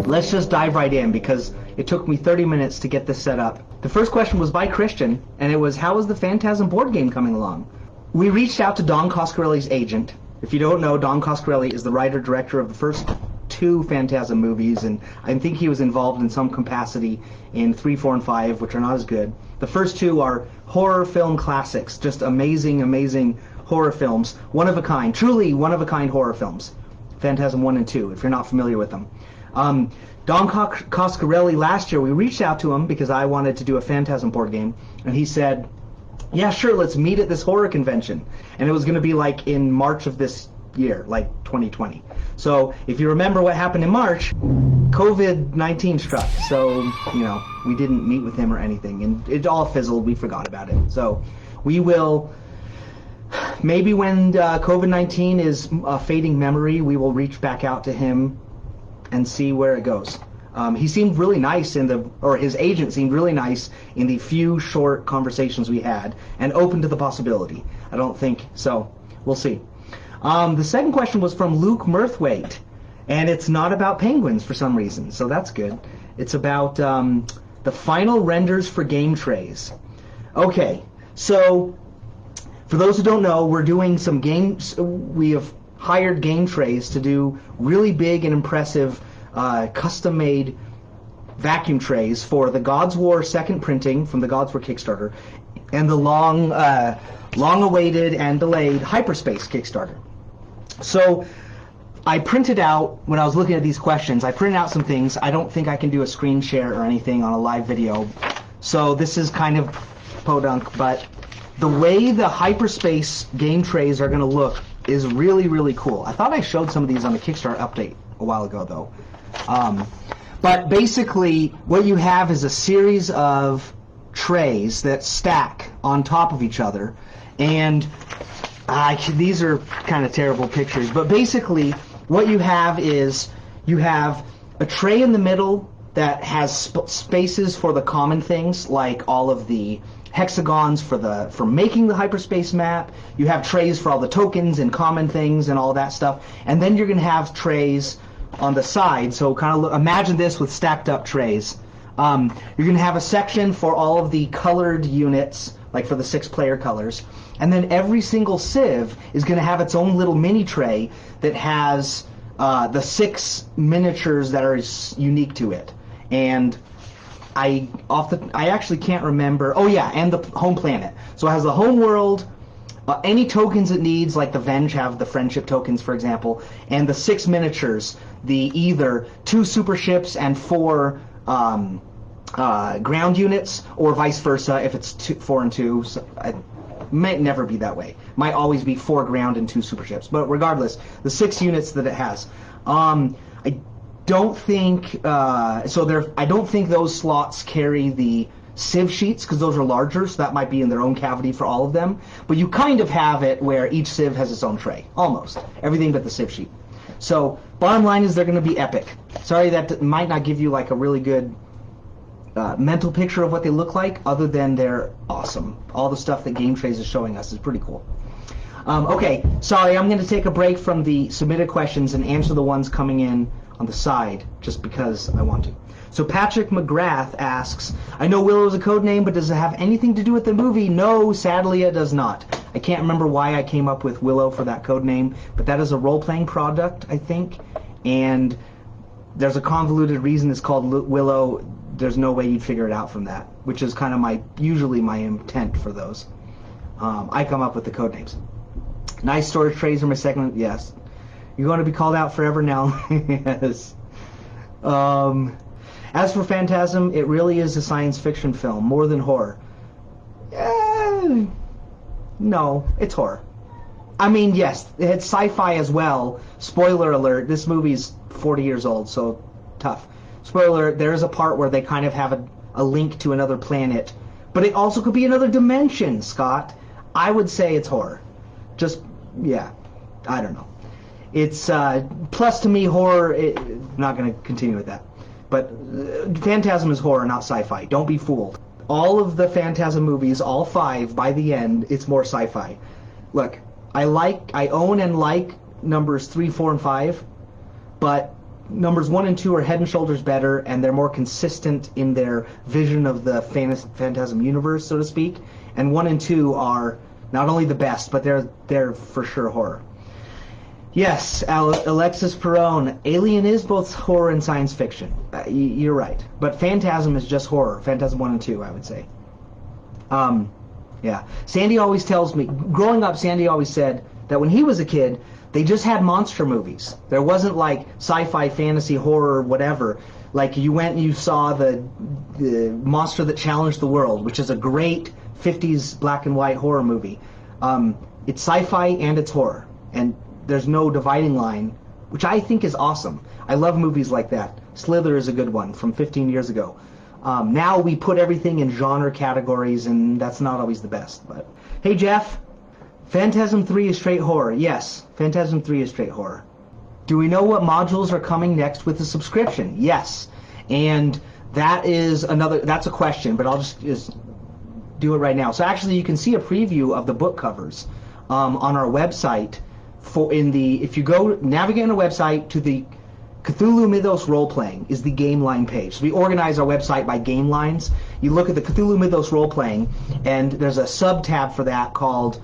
Let's just dive right in because it took me 30 minutes to get this set up. The first question was by Christian, and it was, how is the Phantasm board game coming along? We reached out to Don Coscarelli's agent. If you don't know, Don Coscarelli is the writer-director of the first 2 Phantasm movies, and I think he was involved in some capacity in 3, 4, and 5, which are not as good. The first 2 are horror film classics, just amazing, amazing horror films. One of a kind, truly one of a kind horror films. Phantasm 1 and 2, if you're not familiar with them. Don Coscarelli, last year, we reached out to him because I wanted to do a Phantasm board game, and he said, yeah, sure, let's meet at this horror convention. And it was going to be like in March of this year, like 2020. So if you remember what happened in March, COVID-19 struck. So, you know, we didn't meet with him or anything, and it all fizzled. We forgot about it. So we will, maybe when COVID-19 is a fading memory, we will reach back out to him and see where it goes. He seemed really nice his agent seemed really nice in the few short conversations we had, and open to the possibility. I don't think so. We'll see. The second question was from Luke Mirthwaite, and it's not about penguins for some reason, so that's good. It's about the final renders for game trays. Okay, so for those who don't know, we're doing some games. We have hired game trays to do really big and impressive custom-made vacuum trays for the Gods War second printing from the Gods War Kickstarter and the long-awaited and delayed Hyperspace Kickstarter. So I printed out, when I was looking at these questions, I printed out some things. I don't think I can do a screen share or anything on a live video, so this is kind of podunk, but the way the Hyperspace game trays are going to look is really, really cool. I thought I showed some of these on the Kickstarter update a while ago, though. But basically, what you have is a series of trays that stack on top of each other, and these are kind of terrible pictures, but basically what you have is you have a tray in the middle that has spaces for the common things, like all of the hexagons for making the hyperspace map. You have trays for all the tokens and common things and all that stuff, and then you're going to have trays on the side. So kind of imagine this with stacked up trays. You're going to have a section for all of the colored units, like for the 6-player colors, and then every single civ is going to have its own little mini tray that has the 6 miniatures that are unique to it. And I actually can't remember. Oh yeah, and the home planet. So it has the home world, any tokens it needs, like the Venge have the friendship tokens, for example, and the 6 miniatures, the either 2 super ships and 4 ground units, or vice versa if it's 4 and 2. So it might never be that way. Might always be 4 ground and 2 super ships. But regardless, the 6 units that it has. I don't think I don't think those slots carry the Civ sheets because those are larger, so that might be in their own cavity for all of them. But you kind of have it where each Civ has its own tray, almost everything but the Civ sheet. So bottom line is they're going to be epic. Sorry that might not give you like a really good mental picture of what they look like, other than they're awesome. All the stuff that Game Trays is showing us is pretty cool. Okay, sorry, I'm going to take a break from the submitted questions and answer the ones coming in on the side, just because I want to. So Patrick McGrath asks, I know Willow is a code name, but does it have anything to do with the movie? No, sadly it does not. I can't remember why I came up with Willow for that code name, but that is a role-playing product, I think, and there's a convoluted reason it's called Willow. There's no way you'd figure it out from that, which is kind of usually my intent for those. I come up with the code names. Nice storage trays are my second. Yes. You're going to be called out forever now. Yes. As for Phantasm, it really is a science fiction film, more than horror. No, it's horror. I mean, yes, it's sci-fi as well. Spoiler alert, this movie's 40 years old, so tough. Spoiler alert, there is a part where they kind of have a link to another planet, but it also could be another dimension, Scott. I would say it's horror. Just, yeah, I don't know. It's, plus to me, horror, not going to continue with that. But Phantasm is horror, not sci-fi. Don't be fooled. All of the Phantasm movies, all 5, by the end, it's more sci-fi. Look, I own and like numbers 3, 4, and 5, but numbers 1 and 2 are head and shoulders better, and they're more consistent in their vision of the Phantasm universe, so to speak. And 1 and 2 are not only the best, but they're for sure horror. Yes, Alexis Perone, Alien is both horror and science fiction. You're right. But Phantasm is just horror. Phantasm 1 and 2, I would say. Yeah. Sandy always tells me, growing up, Sandy always said that when he was a kid, they just had monster movies. There wasn't like sci-fi, fantasy, horror, whatever. Like you went and you saw the Monster That Challenged the World, which is a great 50s black and white horror movie. It's sci-fi and it's horror. And there's no dividing line, which I think is awesome. I love movies like that. Slither is a good one from 15 years ago. Now we put everything in genre categories, and that's not always the best. But hey, Jeff, Phantasm 3 is straight horror. Yes, Phantasm 3 is straight horror. Do we know what modules are coming next with the subscription? Yes. And that's a question, but I'll just do it right now. So actually you can see a preview of the book covers on our website. If you go navigate on our website to the Cthulhu Mythos Role-Playing is the game line page. So we organize our website by game lines. You look at the Cthulhu Mythos Role-Playing, and there's a sub-tab for that called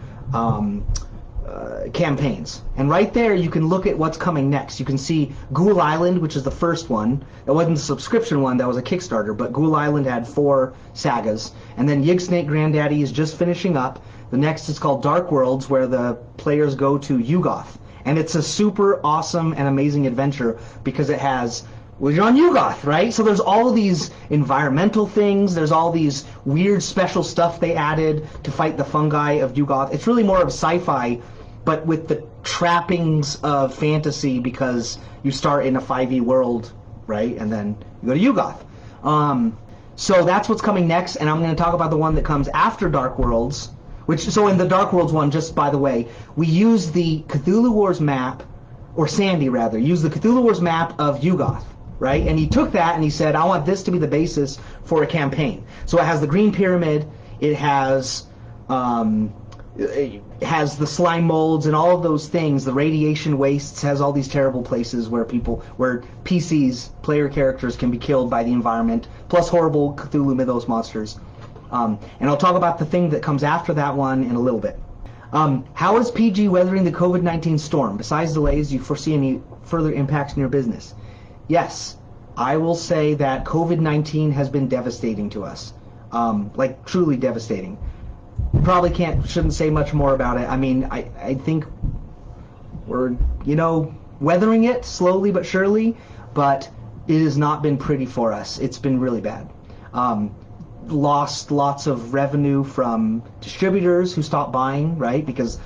campaigns. And right there you can look at what's coming next. You can see Ghoul Island, which is the first one. That wasn't the subscription one, that was a Kickstarter, but Ghoul Island had 4 sagas. And then Yig Snake Granddaddy is just finishing up. The next is called Dark Worlds, where the players go to Yugoth. And it's a super awesome and amazing adventure because it has, well, you're on Yugoth, right? So there's all of these environmental things, there's all these weird special stuff they added to fight the fungi of Yugoth. It's really more of sci-fi, but with the trappings of fantasy because you start in a 5e world, right? And then you go to Yugoth. So that's what's coming next, and I'm going to talk about the one that comes after Dark Worlds. So in the Dark Worlds one, just by the way, we use the Cthulhu Wars map, or Sandy rather, used the Cthulhu Wars map of Yugoth, right? And he took that and he said, I want this to be the basis for a campaign. So it has the Green Pyramid, it has the slime molds and all of those things, the radiation wastes, has all these terrible places where PCs, player characters, can be killed by the environment, plus horrible Cthulhu Mythos monsters. And I'll talk about the thing that comes after that one in a little bit. How is PG weathering the COVID-19 storm? Besides delays, do you foresee any further impacts in your business? Yes, I will say that COVID-19 has been devastating to us. Like truly devastating. Probably shouldn't say much more about it. I mean, I think we're, weathering it slowly but surely, but it has not been pretty for us. It's been really bad. Lost lots of revenue from distributors who stopped buying, right? Because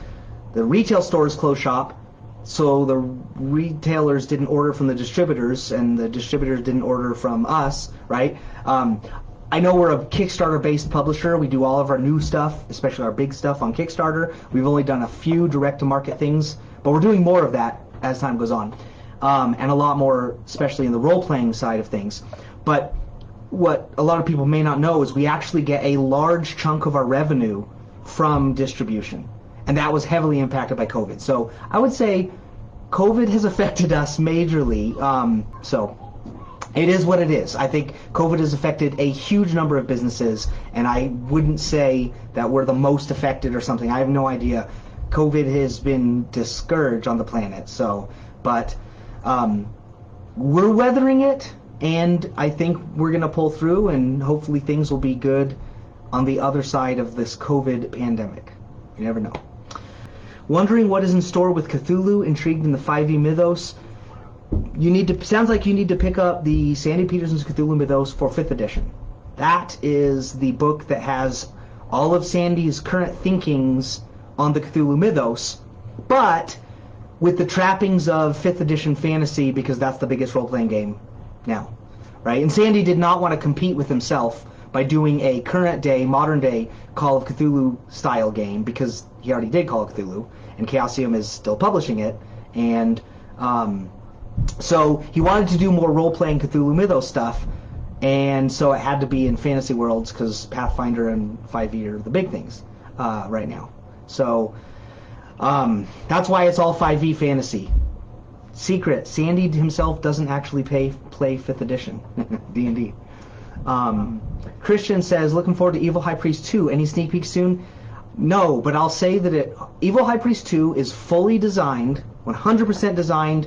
the retail stores closed shop, so the retailers didn't order from the distributors, and the distributors didn't order from us, right? I know we're a Kickstarter-based publisher. We do all of our new stuff, especially our big stuff, on Kickstarter. We've only done a few direct-to-market things, but we're doing more of that as time goes on, and a lot more, especially in the role-playing side of things. But what a lot of people may not know is we actually get a large chunk of our revenue from distribution, and that was heavily impacted by COVID. So I would say COVID has affected us majorly. So it is what it is. I think COVID has affected a huge number of businesses, and I wouldn't say that we're the most affected or something. I have no idea. COVID has been discouraged on the planet. So, but we're weathering it. And I think we're going to pull through, and hopefully things will be good on the other side of this COVID pandemic. You never know. Wondering what is in store with Cthulhu, intrigued in the 5e Mythos. Sounds like you need to pick up the Sandy Petersen's Cthulhu Mythos for 5th edition. That is the book that has all of Sandy's current thinkings on the Cthulhu Mythos, but with the trappings of 5th edition fantasy, because that's the biggest role-playing game now, right? And Sandy did not want to compete with himself by doing a current-day, modern-day Call of Cthulhu style game, because he already did Call of Cthulhu, and Chaosium is still publishing it, and so he wanted to do more role-playing Cthulhu Mythos stuff, and so it had to be in fantasy worlds, because Pathfinder and 5e are the big things right now. So That's why it's all 5e fantasy. Secret, Sandy himself doesn't actually play 5th edition D&D. Christian says, looking forward to Evil High Priest 2. Any sneak peek soon? No, but I'll say that Evil High Priest 2 is fully designed, 100% designed,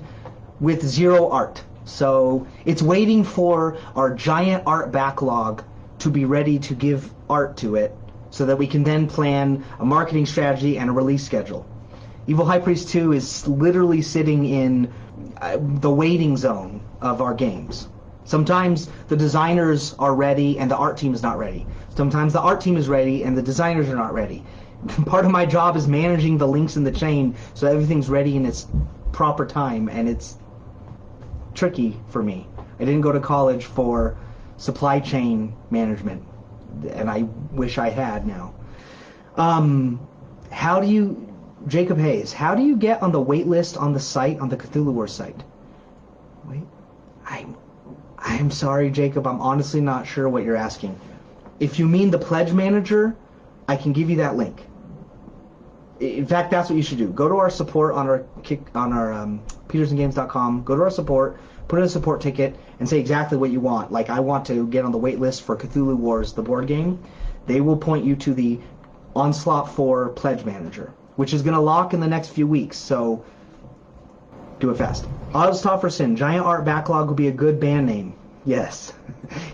with 0 art. So it's waiting for our giant art backlog to be ready to give art to it, so that we can then plan a marketing strategy and a release schedule. Evil High Priest 2 is literally sitting in the waiting zone of our games. Sometimes the designers are ready and the art team is not ready. Sometimes the art team is ready and the designers are not ready. Part of my job is managing the links in the chain so everything's ready in its proper time, and it's tricky for me. I didn't go to college for supply chain management, and I wish I had now. Jacob Hayes, how do you get on the wait list on the site, on the Cthulhu Wars site? Wait, I'm sorry, Jacob, I'm honestly not sure what you're asking. If you mean the pledge manager, I can give you that link. In fact, that's what you should do. Go to our support on our petersengames.com, go to our support, put in a support ticket, and say exactly what you want. Like, I want to get on the wait list for Cthulhu Wars, the board game. They will point you to the Onslaught 4 pledge manager, which is going to lock in the next few weeks, so do it fast. Oztofferson, Giant Art Backlog would be a good band name. Yes.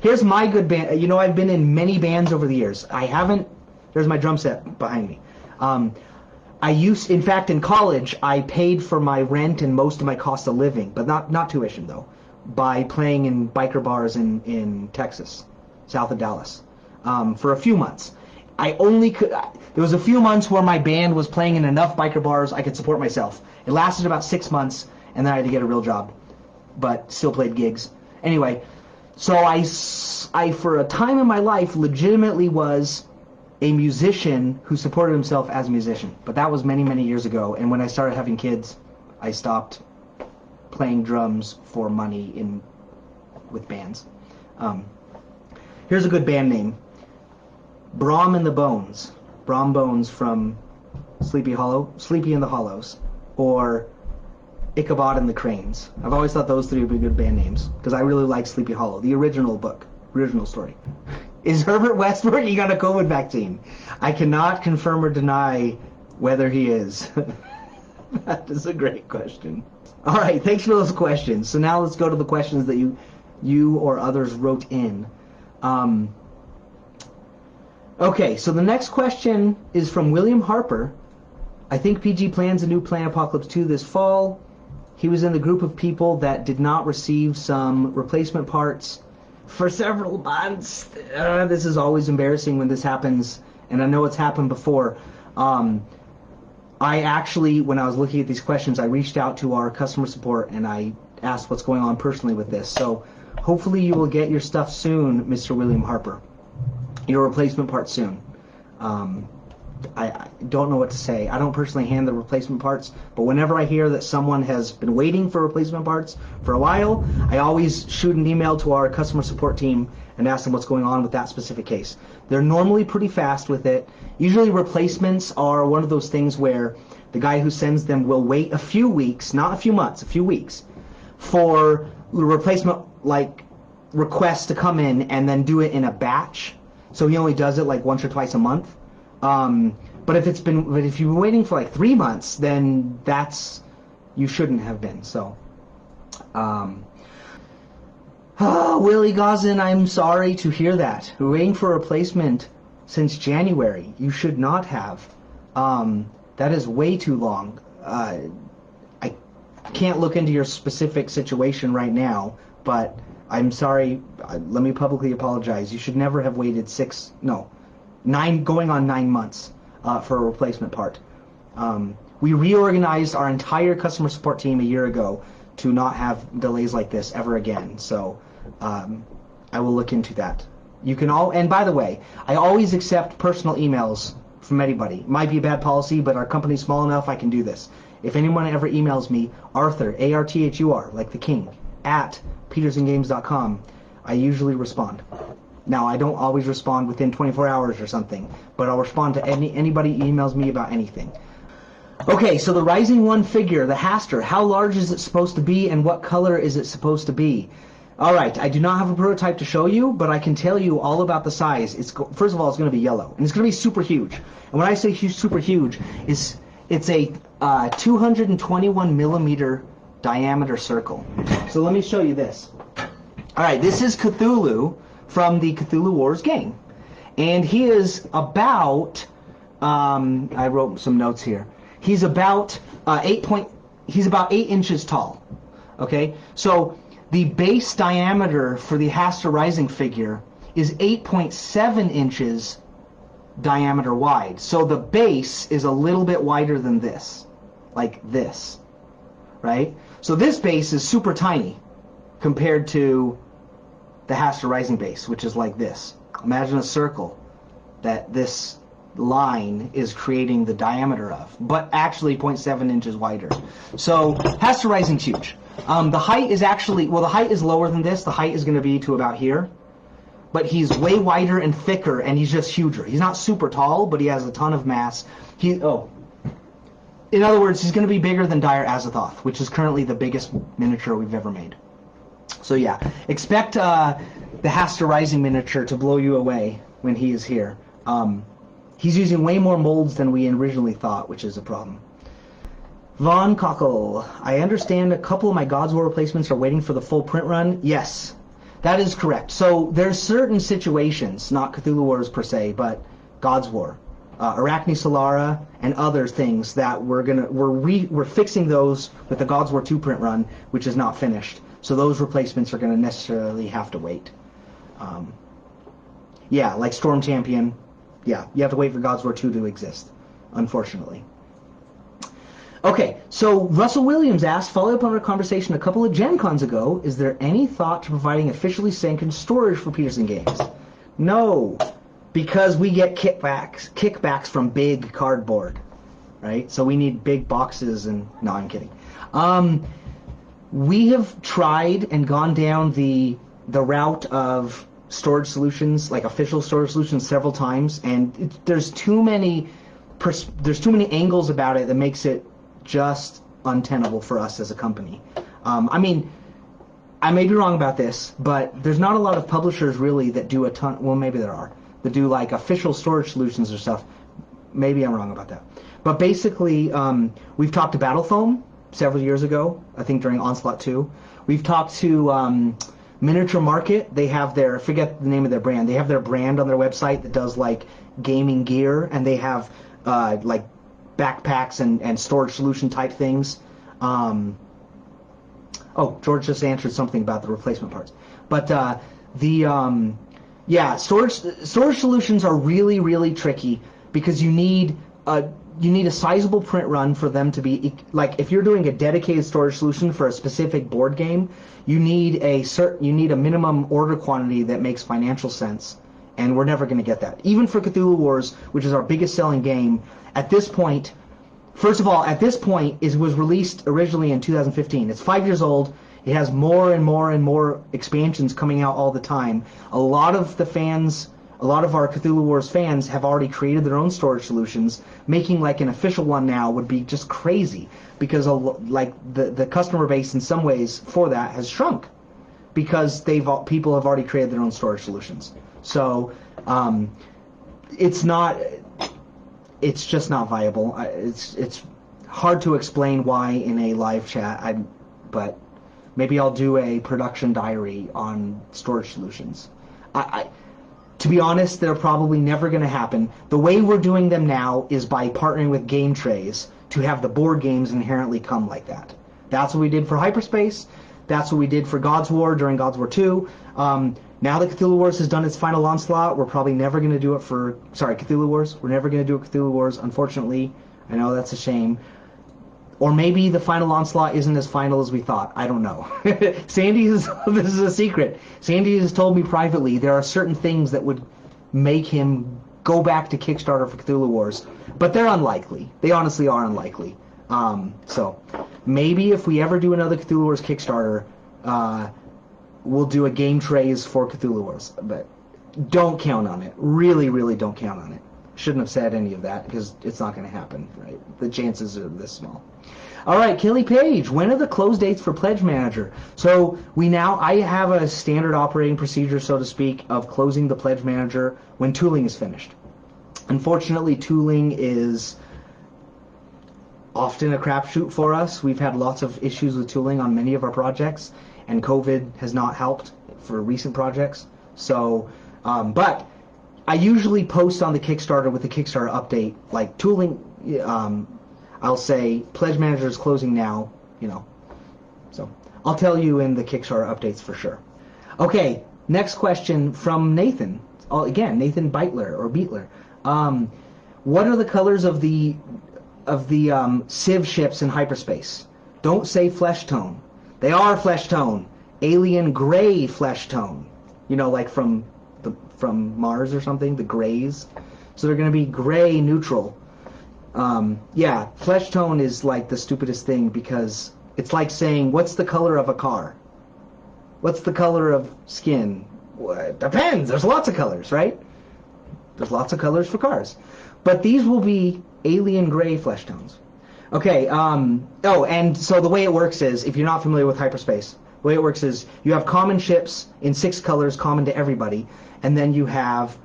Here's my good band. You know, I've been in many bands over the years. There's my drum set behind me. In fact, in college, I paid for my rent and most of my cost of living, but not tuition, though, by playing in biker bars in Texas, south of Dallas, for a few months. There was a few months where my band was playing in enough biker bars I could support myself. It lasted about 6 months, and then I had to get a real job, but still played gigs. Anyway, so I for a time in my life, legitimately was a musician who supported himself as a musician. But that was many, many years ago, and when I started having kids, I stopped playing drums for money with bands. Here's a good band name. Brahm and the Bones. Brahm Bones from Sleepy in the Hollows, or Ichabod and the Cranes. I've always thought those three would be good band names, because I really like Sleepy Hollow, the original story. Is Herbert Westbrook got a COVID vaccine? I cannot confirm or deny whether he is. That is a great question. All right, thanks for those questions. So now let's go to the questions that you or others wrote in. Okay, so the next question is from William Harper. I think PG plans a new Planet Apocalypse 2 this fall. He was in the group of people that did not receive some replacement parts for several months. This is always embarrassing when this happens, and I know it's happened before. I actually, when I was looking at these questions, I reached out to our customer support and I asked what's going on personally with this. So hopefully you will get your stuff soon, Mr. William Harper. Your replacement part soon. I don't know what to say. I don't personally hand the replacement parts, but whenever I hear that someone has been waiting for replacement parts for a while, I always shoot an email to our customer support team and ask them what's going on with that specific case. They're normally pretty fast with it. Usually replacements are one of those things where the guy who sends them will wait a few weeks, not a few months, a few weeks, for the replacement requests to come in and then do it in a batch. So he only does it once or twice a month. But if you've been waiting for 3 months, then you shouldn't have been. So, Willie Gazin, I'm sorry to hear that. We're waiting for a replacement since January. You should not have. That is way too long. I can't look into your specific situation right now, but I'm sorry. Let me publicly apologize. You should never have waited 9 months for a replacement part. We reorganized our entire customer support team a year ago to not have delays like this ever again. So I will look into that. And by the way, I always accept personal emails from anybody. It might be a bad policy, but our company's small enough I can do this. If anyone ever emails me, Arthur, A-R-T-H-U-R, like the king, at petersengames.com, I usually respond. Now, I don't always respond within 24 hours or something, but I'll respond to anybody who emails me about anything. Okay, so the Rising One figure, the Haster, how large is it supposed to be and what color is it supposed to be? All right, I do not have a prototype to show you, but I can tell you all about the size. First of all, it's going to be yellow, and it's going to be super huge. And when I say super huge, it's a 221 millimeter diameter circle. So let me show you this. All right, this is Cthulhu from the Cthulhu Wars game, and he is about. I wrote some notes here. He's about 8 inches tall. Okay, so the base diameter for the Haster Rising figure is 8.7 inches diameter wide. So the base is a little bit wider than this, like this, right? So this base is super tiny compared to the Haster Rising base, which is like this. Imagine a circle that this line is creating the diameter of, but actually 0.7 inches wider. So Haster Rising's huge. The height is actually, well, the height is lower than this. The height is going to be to about here. But he's way wider and thicker, and he's just huger. He's not super tall, but he has a ton of mass. In other words, he's going to be bigger than Dire Azathoth, which is currently the biggest miniature we've ever made. So yeah, expect the Haster Rising miniature to blow you away when he is here. He's using way more molds than we originally thought, which is a problem. Von Cockle, I understand a couple of my God's War replacements are waiting for the full print run. Yes, that is correct. So there's certain situations, not Cthulhu Wars per se, but God's War, Arachne Solara, and other things that we're fixing those with the God's War 2 print run, which is not finished. So those replacements are going to necessarily have to wait. Yeah, like Storm Champion. Yeah, you have to wait for God's War 2 to exist, unfortunately. Okay, so Russell Williams asked, following up on our conversation a couple of Gen Cons ago, is there any thought to providing officially sanctioned storage for Petersen Games? No, because we get kickbacks from big cardboard, right? So we need big boxes and... No, I'm kidding. We have tried and gone down the route of storage solutions, like official storage solutions, several times, and there's too many angles about it that makes it just untenable for us as a company. I mean, I may be wrong about this, but there's not a lot of publishers really that do a ton. Well, maybe there are that do like official storage solutions or stuff. Maybe I'm wrong about that. But basically, we've talked to Battle Foam several years ago. I think during Onslaught 2, we've talked to Miniature Market. They have their, I forget the name of their brand. They have their brand on their website that does like gaming gear, and they have like backpacks and storage solution type things. Oh, George just answered something about the replacement parts. But yeah, storage solutions are really, really tricky because you need a sizable print run for them to be, like, if you're doing a dedicated storage solution for a specific board game, you need a minimum order quantity that makes financial sense, and we're never going to get that. Even for Cthulhu Wars, which is our biggest selling game, at this point, first of all, at this point, it was released originally in 2015. It's 5 years old. It has more and more and more expansions coming out all the time. A lot of our Cthulhu Wars fans have already created their own storage solutions. Making like an official one now would be just crazy because like the customer base in some ways for that has shrunk because people have already created their own storage solutions. So it's just not viable. It's hard to explain why in a live chat. But maybe I'll do a production diary on storage solutions. To be honest, they're probably never going to happen. The way we're doing them now is by partnering with game trays to have the board games inherently come like that. That's what we did for Hyperspace. That's what we did for God's War during God's War 2. Now that Cthulhu Wars has done its final onslaught, we're probably never going to do it for... Sorry, Cthulhu Wars. We're never going to do a Cthulhu Wars, unfortunately. I know that's a shame. Or maybe the final onslaught isn't as final as we thought. I don't know. This is a secret. Sandy has told me privately there are certain things that would make him go back to Kickstarter for Cthulhu Wars, but they're unlikely. They honestly are unlikely. So maybe if we ever do another Cthulhu Wars Kickstarter, we'll do a game trays for Cthulhu Wars, but don't count on it. Really, really don't count on it. Shouldn't have said any of that because it's not going to happen, right? The chances are this small. All right, Kelly Page, when are the close dates for Pledge Manager? So I have a standard operating procedure, so to speak, of closing the Pledge Manager when tooling is finished. Unfortunately, tooling is often a crapshoot for us. We've had lots of issues with tooling on many of our projects, and COVID has not helped for recent projects. So, but I usually post on the Kickstarter with the Kickstarter update, like tooling, I'll say Pledge Manager is closing now, So I'll tell you in the Kickstarter updates for sure. Okay, next question from Nathan. Again, Nathan Beitler. What are the colors of the Civ ships in hyperspace? Don't say flesh tone. They are flesh tone. Alien gray flesh tone. Like from Mars or something, the grays. So they're going to be gray neutral. Yeah, flesh tone is like the stupidest thing because it's like saying, what's the color of a car? What's the color of skin? Well, it depends. There's lots of colors, right? There's lots of colors for cars. But these will be alien gray flesh tones. Okay, and so the way it works is, if you're not familiar with hyperspace, the way it works is you have common ships in 6 colors common to everybody, and then you have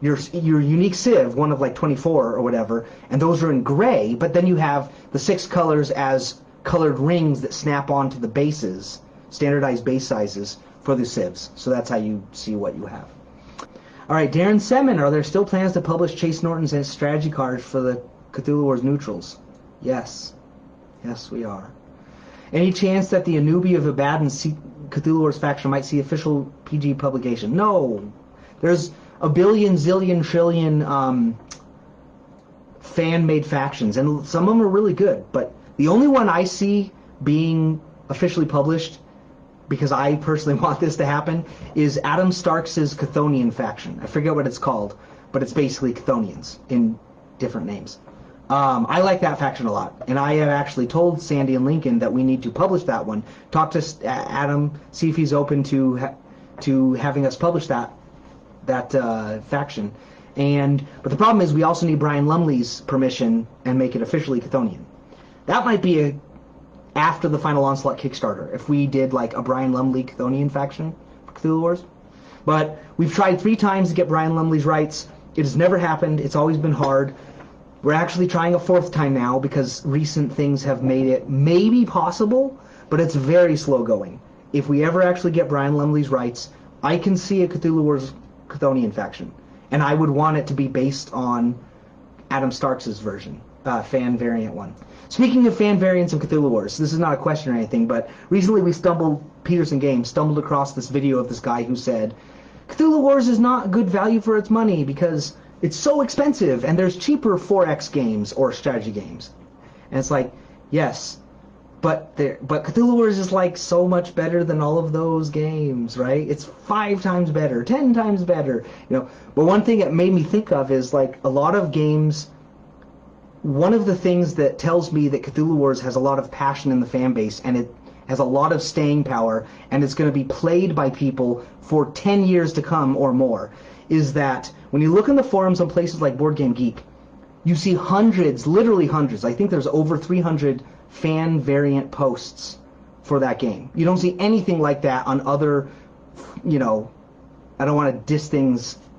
your unique Civ, one of like 24 or whatever, and those are in gray, but then you have the 6 colors as colored rings that snap onto the bases, standardized base sizes for the Civs. So that's how you see what you have. All right, Darren Semin, are there still plans to publish Chase Norton's strategy cards for the Cthulhu Wars neutrals? Yes. Yes, we are. Any chance that the Anubi of Abaddon Cthulhu Wars faction might see official PG publication? No. There's a billion, zillion, trillion fan-made factions, and some of them are really good, but the only one I see being officially published, because I personally want this to happen, is Adam Starks' Chthonian faction. I forget what it's called, but it's basically Chthonians in different names. I like that faction a lot, and I have actually told Sandy and Lincoln that we need to publish that one. Talk to Adam, see if he's open to having us publish that faction. But the problem is we also need Brian Lumley's permission and make it officially Chthonian. That might be after the Final Onslaught Kickstarter, if we did like a Brian Lumley Chthonian faction for Cthulhu Wars. But we've tried 3 times to get Brian Lumley's rights. It has never happened. It's always been hard. We're actually trying a 4th time now because recent things have made it maybe possible, but it's very slow going. If we ever actually get Brian Lumley's rights, I can see a Cthulhu Wars Chthonian faction, and I would want it to be based on Adam Starks' version, fan variant one. Speaking of fan variants of Cthulhu Wars, this is not a question or anything, but recently Petersen Games stumbled across this video of this guy who said, Cthulhu Wars is not good value for its money because it's so expensive and there's cheaper 4X games or strategy games. And it's like, yes, but Cthulhu Wars is like so much better than all of those games, right? It's 5 times better, 10 times better, But one thing it made me think of is like a lot of games. One of the things that tells me that Cthulhu Wars has a lot of passion in the fan base and it has a lot of staying power and it's going to be played by people for 10 years to come or more is that when you look in the forums on places like Board Game Geek, you see hundreds, literally hundreds. I think there's over 300 fan variant posts for that game. You don't see anything like that on other, I don't want to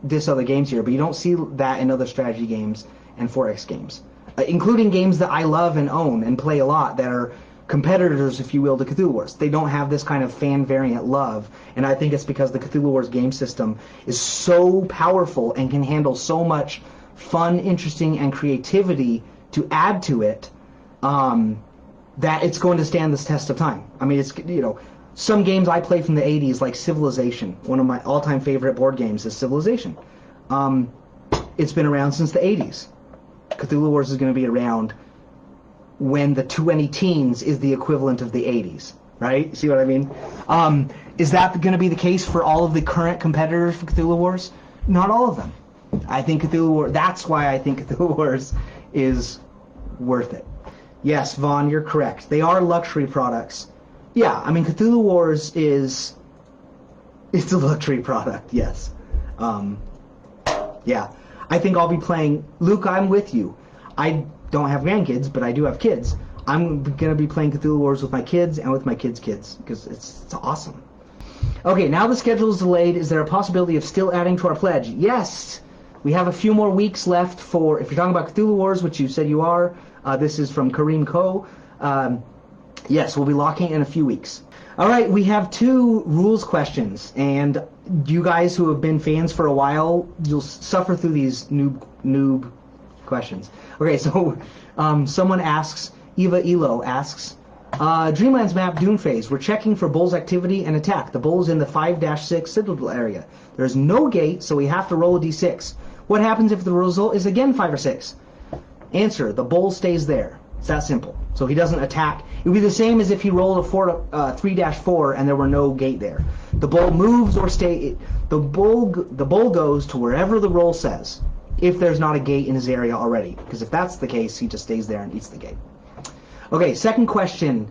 diss other games here, but you don't see that in other strategy games and 4X games. Including games that I love and own and play a lot that are competitors, if you will, to Cthulhu Wars. They don't have this kind of fan variant love, and I think it's because the Cthulhu Wars game system is so powerful and can handle so much fun, interesting, and creativity to add to it that it's going to stand this test of time. I mean, it's, some games I play from the 80s, like Civilization. One of my all-time favorite board games is Civilization. It's been around since the 80s. Cthulhu Wars is going to be around when the 20-teens is the equivalent of the 80s, right? See what I mean? Is that going to be the case for all of the current competitors for Cthulhu Wars? Not all of them. I think Cthulhu Wars, that's why I think Cthulhu Wars is worth it. Yes, Vaughn, you're correct. They are luxury products. Yeah, I mean, Cthulhu Wars it's a luxury product, yes. Yeah. I think I'll be playing... Luke, I'm with you. I don't have grandkids, but I do have kids. I'm going to be playing Cthulhu Wars with my kids and with my kids' kids, because it's awesome. Okay, now the schedule is delayed. Is there a possibility of still adding to our pledge? Yes! We have a few more weeks left for... If you're talking about Cthulhu Wars, which you said you are, this is from Kareem Ko. Yes, we'll be locking in a few weeks. All right, we have 2 rules questions, and you guys who have been fans for a while, you'll suffer through these noob questions. Okay, so someone asks, Eva Elo asks, Dreamlands map Dune phase. We're checking for Bull's activity and attack. The Bull's in the 5-6 Citadel area. There's no gate, so we have to roll a d6. What happens if the result is again 5 or 6? Answer, the Bull stays there. It's that simple. So he doesn't attack. It would be the same as if he rolled a 3-4 and there were no gate there. The Bull moves or stay. The bull goes to wherever the roll says, if there's not a gate in his area already. Because if that's the case, he just stays there and eats the gate. Okay, second question.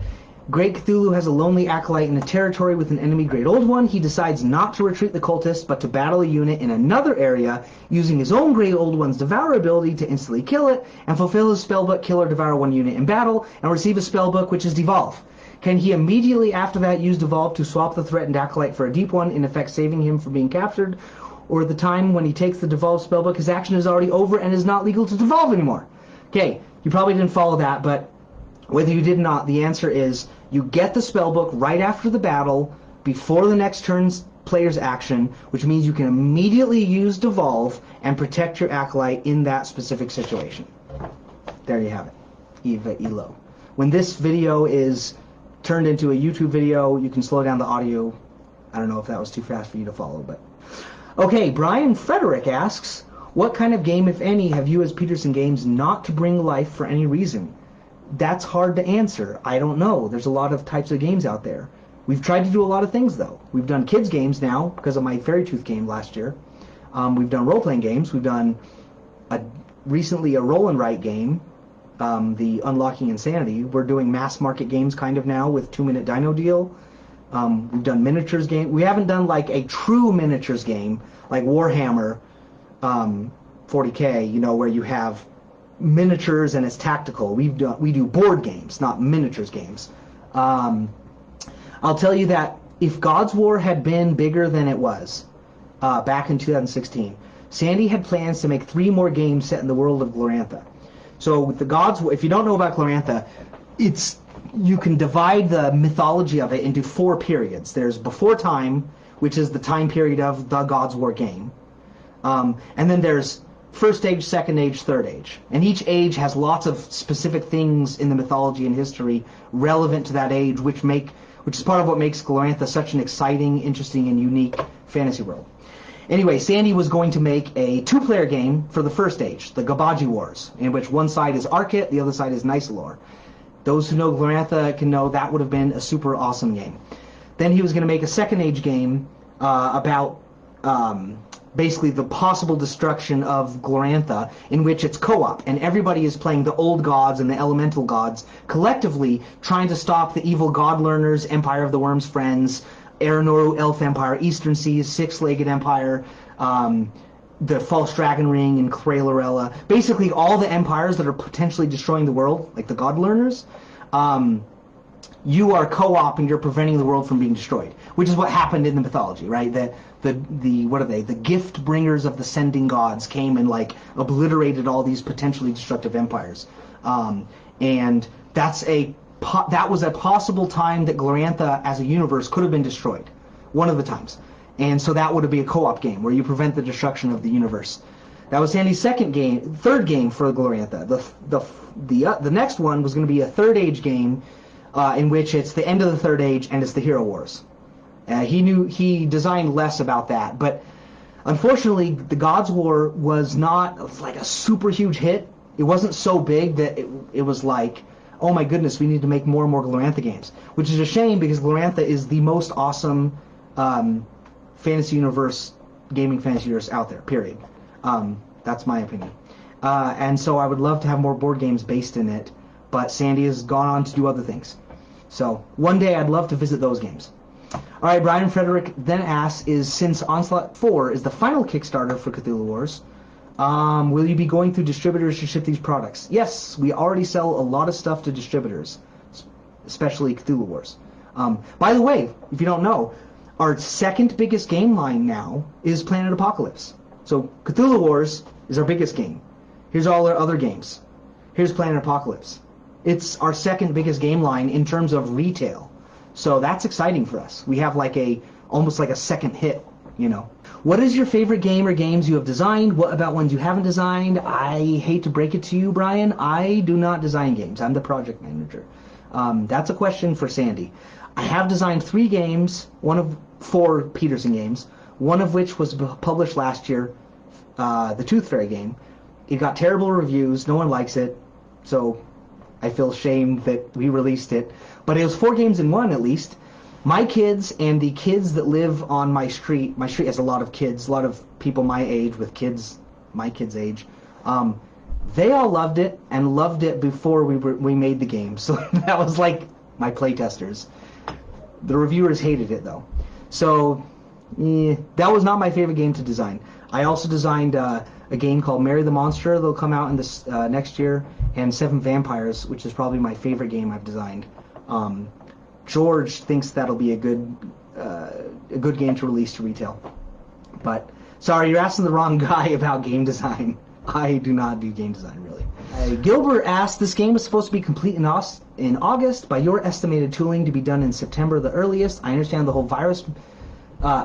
Great Cthulhu has a lonely acolyte in a territory with an enemy Great Old One. He decides not to retreat the cultist, but to battle a unit in another area, using his own Great Old One's Devour ability to instantly kill it, and fulfill his spellbook, kill or devour one unit in battle, and receive a spellbook which is Devolve. Can he immediately after that use Devolve to swap the threatened acolyte for a deep one, in effect saving him from being captured? Or at the time when he takes the Devolve spellbook, his action is already over and is not legal to Devolve anymore? Okay, you probably didn't follow that, but whether you did not, the answer is you get the spellbook right after the battle, before the next turn's player's action, which means you can immediately use Devolve and protect your acolyte in that specific situation. There you have it, Eva Elo. When this video is turned into a YouTube video, you can slow down the audio. I don't know if that was too fast for you to follow, but... Okay, Brian Frederick asks, what kind of game, if any, have you as Petersen Games not to bring life for any reason? That's hard to answer. I don't know. There's a lot of types of games out there. We've tried to do a lot of things, though. We've done kids games now because of my Fairy Tooth game last year. We've done role-playing games. We've done recently a roll and write game, the Unlocking Insanity. We're doing mass market games kind of now with 2-Minute Dino Deal. We've done miniatures game. We haven't done like a true miniatures game like Warhammer 40K, you know, where you have miniatures and it's tactical. We do board games, not miniatures games. I'll tell you that if God's War had been bigger than it was back in 2016, Sandy had plans to make 3 more games set in the world of Glorantha. So with the God's War, if you don't know about Glorantha, you can divide the mythology of it into 4 periods. There's before time, which is the time period of the God's War game, and then there's First Age, Second Age, Third Age. And each age has lots of specific things in the mythology and history relevant to that age, which is part of what makes Glorantha such an exciting, interesting, and unique fantasy world. Anyway, Sandy was going to make a 2-player game for the First Age, the Gabaji Wars, in which one side is Arkit, the other side is Nicelor. Those who know Glorantha can know that would have been a super awesome game. Then he was going to make a Second Age game about... basically the possible destruction of Glorantha, in which it's co-op, and everybody is playing the old gods and the elemental gods, collectively trying to stop the evil god learners, Empire of the Worm's Friends, Eranoru Elf Empire, Eastern Seas, Six-Legged Empire, the False Dragon Ring, and Kralerella. Basically all the empires that are potentially destroying the world, like the god learners, you are co-op and you're preventing the world from being destroyed, which is what happened in the mythology, right? What are they? The gift bringers of the sending gods came and like obliterated all these potentially destructive empires, and that was a possible time that Glorantha as a universe could have been destroyed, one of the times, and so that would be a co-op game where you prevent the destruction of the universe. That was Sandy's third game for Glorantha. The next one was going to be a Third Age game, in which it's the end of the Third Age and it's the Hero Wars. He designed less about that, but unfortunately the God's War was not like a super huge hit. It wasn't so big that it was like, oh my goodness, we need to make more and more Glorantha games, which is a shame because Glorantha is the most awesome gaming fantasy universe out there, period. That's my opinion. And so I would love to have more board games based in it, but Sandy has gone on to do other things. So one day I'd love to visit those games. All right, Brian Frederick then asks, since Onslaught 4 is the final Kickstarter for Cthulhu Wars, Will you be going through distributors to ship these products? Yes, we already sell a lot of stuff to distributors, especially Cthulhu Wars. By the way, if you don't know, our second biggest game line now is Planet Apocalypse. So Cthulhu Wars is our biggest game. Here's all our other games. Here's Planet Apocalypse. It's our second biggest game line in terms of retail. So that's exciting for us. We have almost like a second hit, you know. What is your favorite game or games you have designed? What about ones you haven't designed? I hate to break it to you, Brian. I do not design games. I'm the project manager. That's a question for Sandy. I have designed 3 games, 4 Petersen Games, one of which was published last year, the Tooth Fairy game. It got terrible reviews. No one likes it. So I feel shame that we released it. But it was 4 games in one, at least. My kids and the kids that live on my street has a lot of kids, a lot of people my age with kids, my kids' age. They all loved it and loved it before we made the game. So that was like my playtesters. The reviewers hated it, though. So that was not my favorite game to design. I also designed a game called Marry the Monster. That'll come out in this next year, and 7 Vampires, which is probably my favorite game I've designed. George thinks that'll be a good game to release to retail. But sorry, you're asking the wrong guy about game design. I do not do game design, really. Gilbert asked, this game is supposed to be complete in August. By your estimated tooling to be done in September, the earliest. I understand the whole virus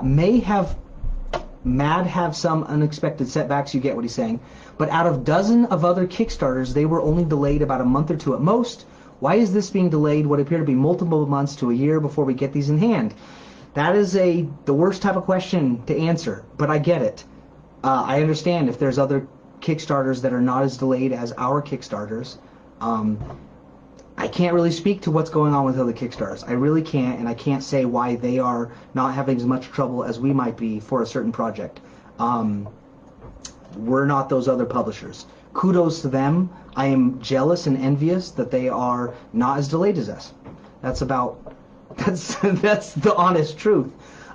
may have some unexpected setbacks. You get what he's saying. But out of dozen of other Kickstarters, they were only delayed about a month or 2 at most. Why is this being delayed what appear to be multiple months to a year before we get these in hand? That is the worst type of question to answer, but I get it. I understand if there's other Kickstarters that are not as delayed as our Kickstarters. I can't really speak to what's going on with other Kickstarters. I really can't, and I can't say why they are not having as much trouble as we might be for a certain project. We're not those other publishers. Kudos to them. I am jealous and envious that they are not as delayed as us. That's the honest truth.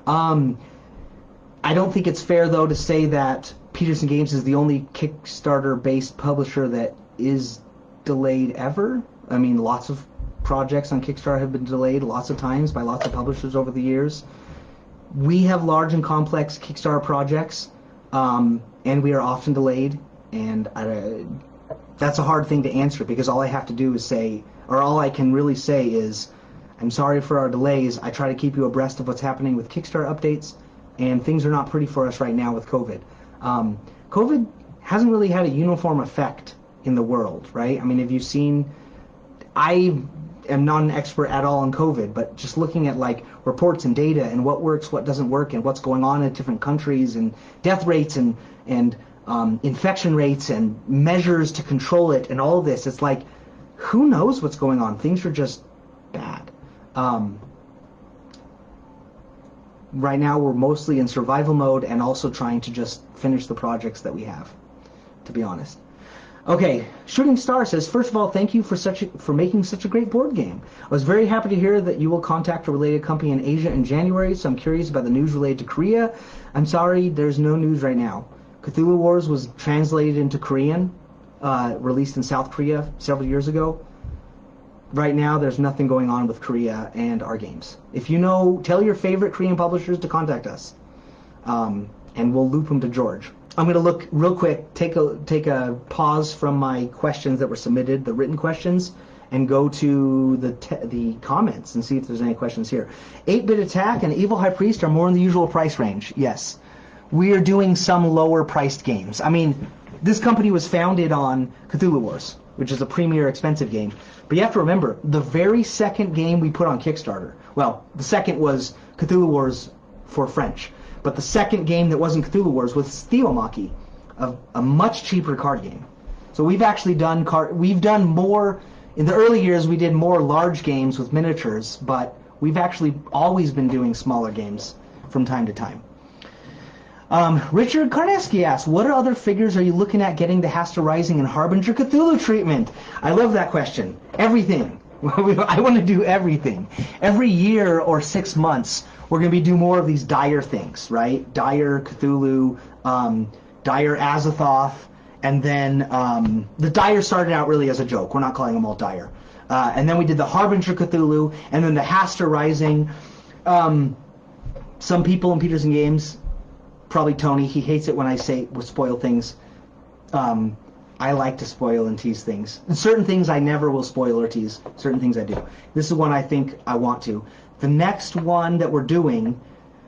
I don't think it's fair, though, to say that Petersen Games is the only Kickstarter-based publisher that is delayed ever. I mean, lots of projects on Kickstarter have been delayed lots of times by lots of publishers over the years. We have large and complex Kickstarter projects, and we are often delayed. And that's a hard thing to answer, because all I have to do is say, or all I can really say is, I'm sorry for our delays. I try to keep you abreast of what's happening with Kickstarter updates, and things are not pretty for us right now with COVID. COVID hasn't really had a uniform effect in the world, right? I mean, have you seen, I am not an expert at all on COVID, but just looking at reports and data and what works, what doesn't work, and what's going on in different countries, and death rates and infection rates and measures to control it and all of this, it's like, who knows what's going on? Things are just bad. Right now we're mostly in survival mode and also trying to just finish the projects that we have, to be honest. Okay, Shooting Star says, first of all, thank you for making such a great board game. I was very happy to hear that you will contact a related company in Asia in January, so I'm curious about the news related to Korea. I'm sorry, there's no news right now. Cthulhu Wars was translated into Korean, released in South Korea several years ago. Right now, there's nothing going on with Korea and our games. If you know, tell your favorite Korean publishers to contact us, and we'll loop them to George. I'm going to look real quick, take a pause from my questions that were submitted, the written questions, and go to the comments and see if there's any questions here. 8-Bit Attack and Evil High Priest are more in the usual price range. Yes. We are doing some lower-priced games. I mean, this company was founded on Cthulhu Wars, which is a premier expensive game. But you have to remember, the very second game we put on Kickstarter, well, the second was Cthulhu Wars for French, but the second game that wasn't Cthulhu Wars was Theomachy, a much cheaper card game. So we've actually done more, in the early years we did more large games with miniatures, but we've actually always been doing smaller games from time to time. Richard Karneski asks, what other figures are you looking at getting the Hasta Rising and Harbinger Cthulhu treatment? I love that question. Everything. I want to do everything. Every year or 6 months, we're going to be doing more of these dire things, right? Dire, Cthulhu, Dire Azathoth, and then the Dire started out really as a joke. We're not calling them all Dire. And then we did the Harbinger Cthulhu, and then the Haster Rising. Some people in Petersen Games, probably Tony, he hates it when I say spoil things. I like to spoil and tease things. And certain things I never will spoil or tease. Certain things I do. This is one I think I want to. The next one that we're doing,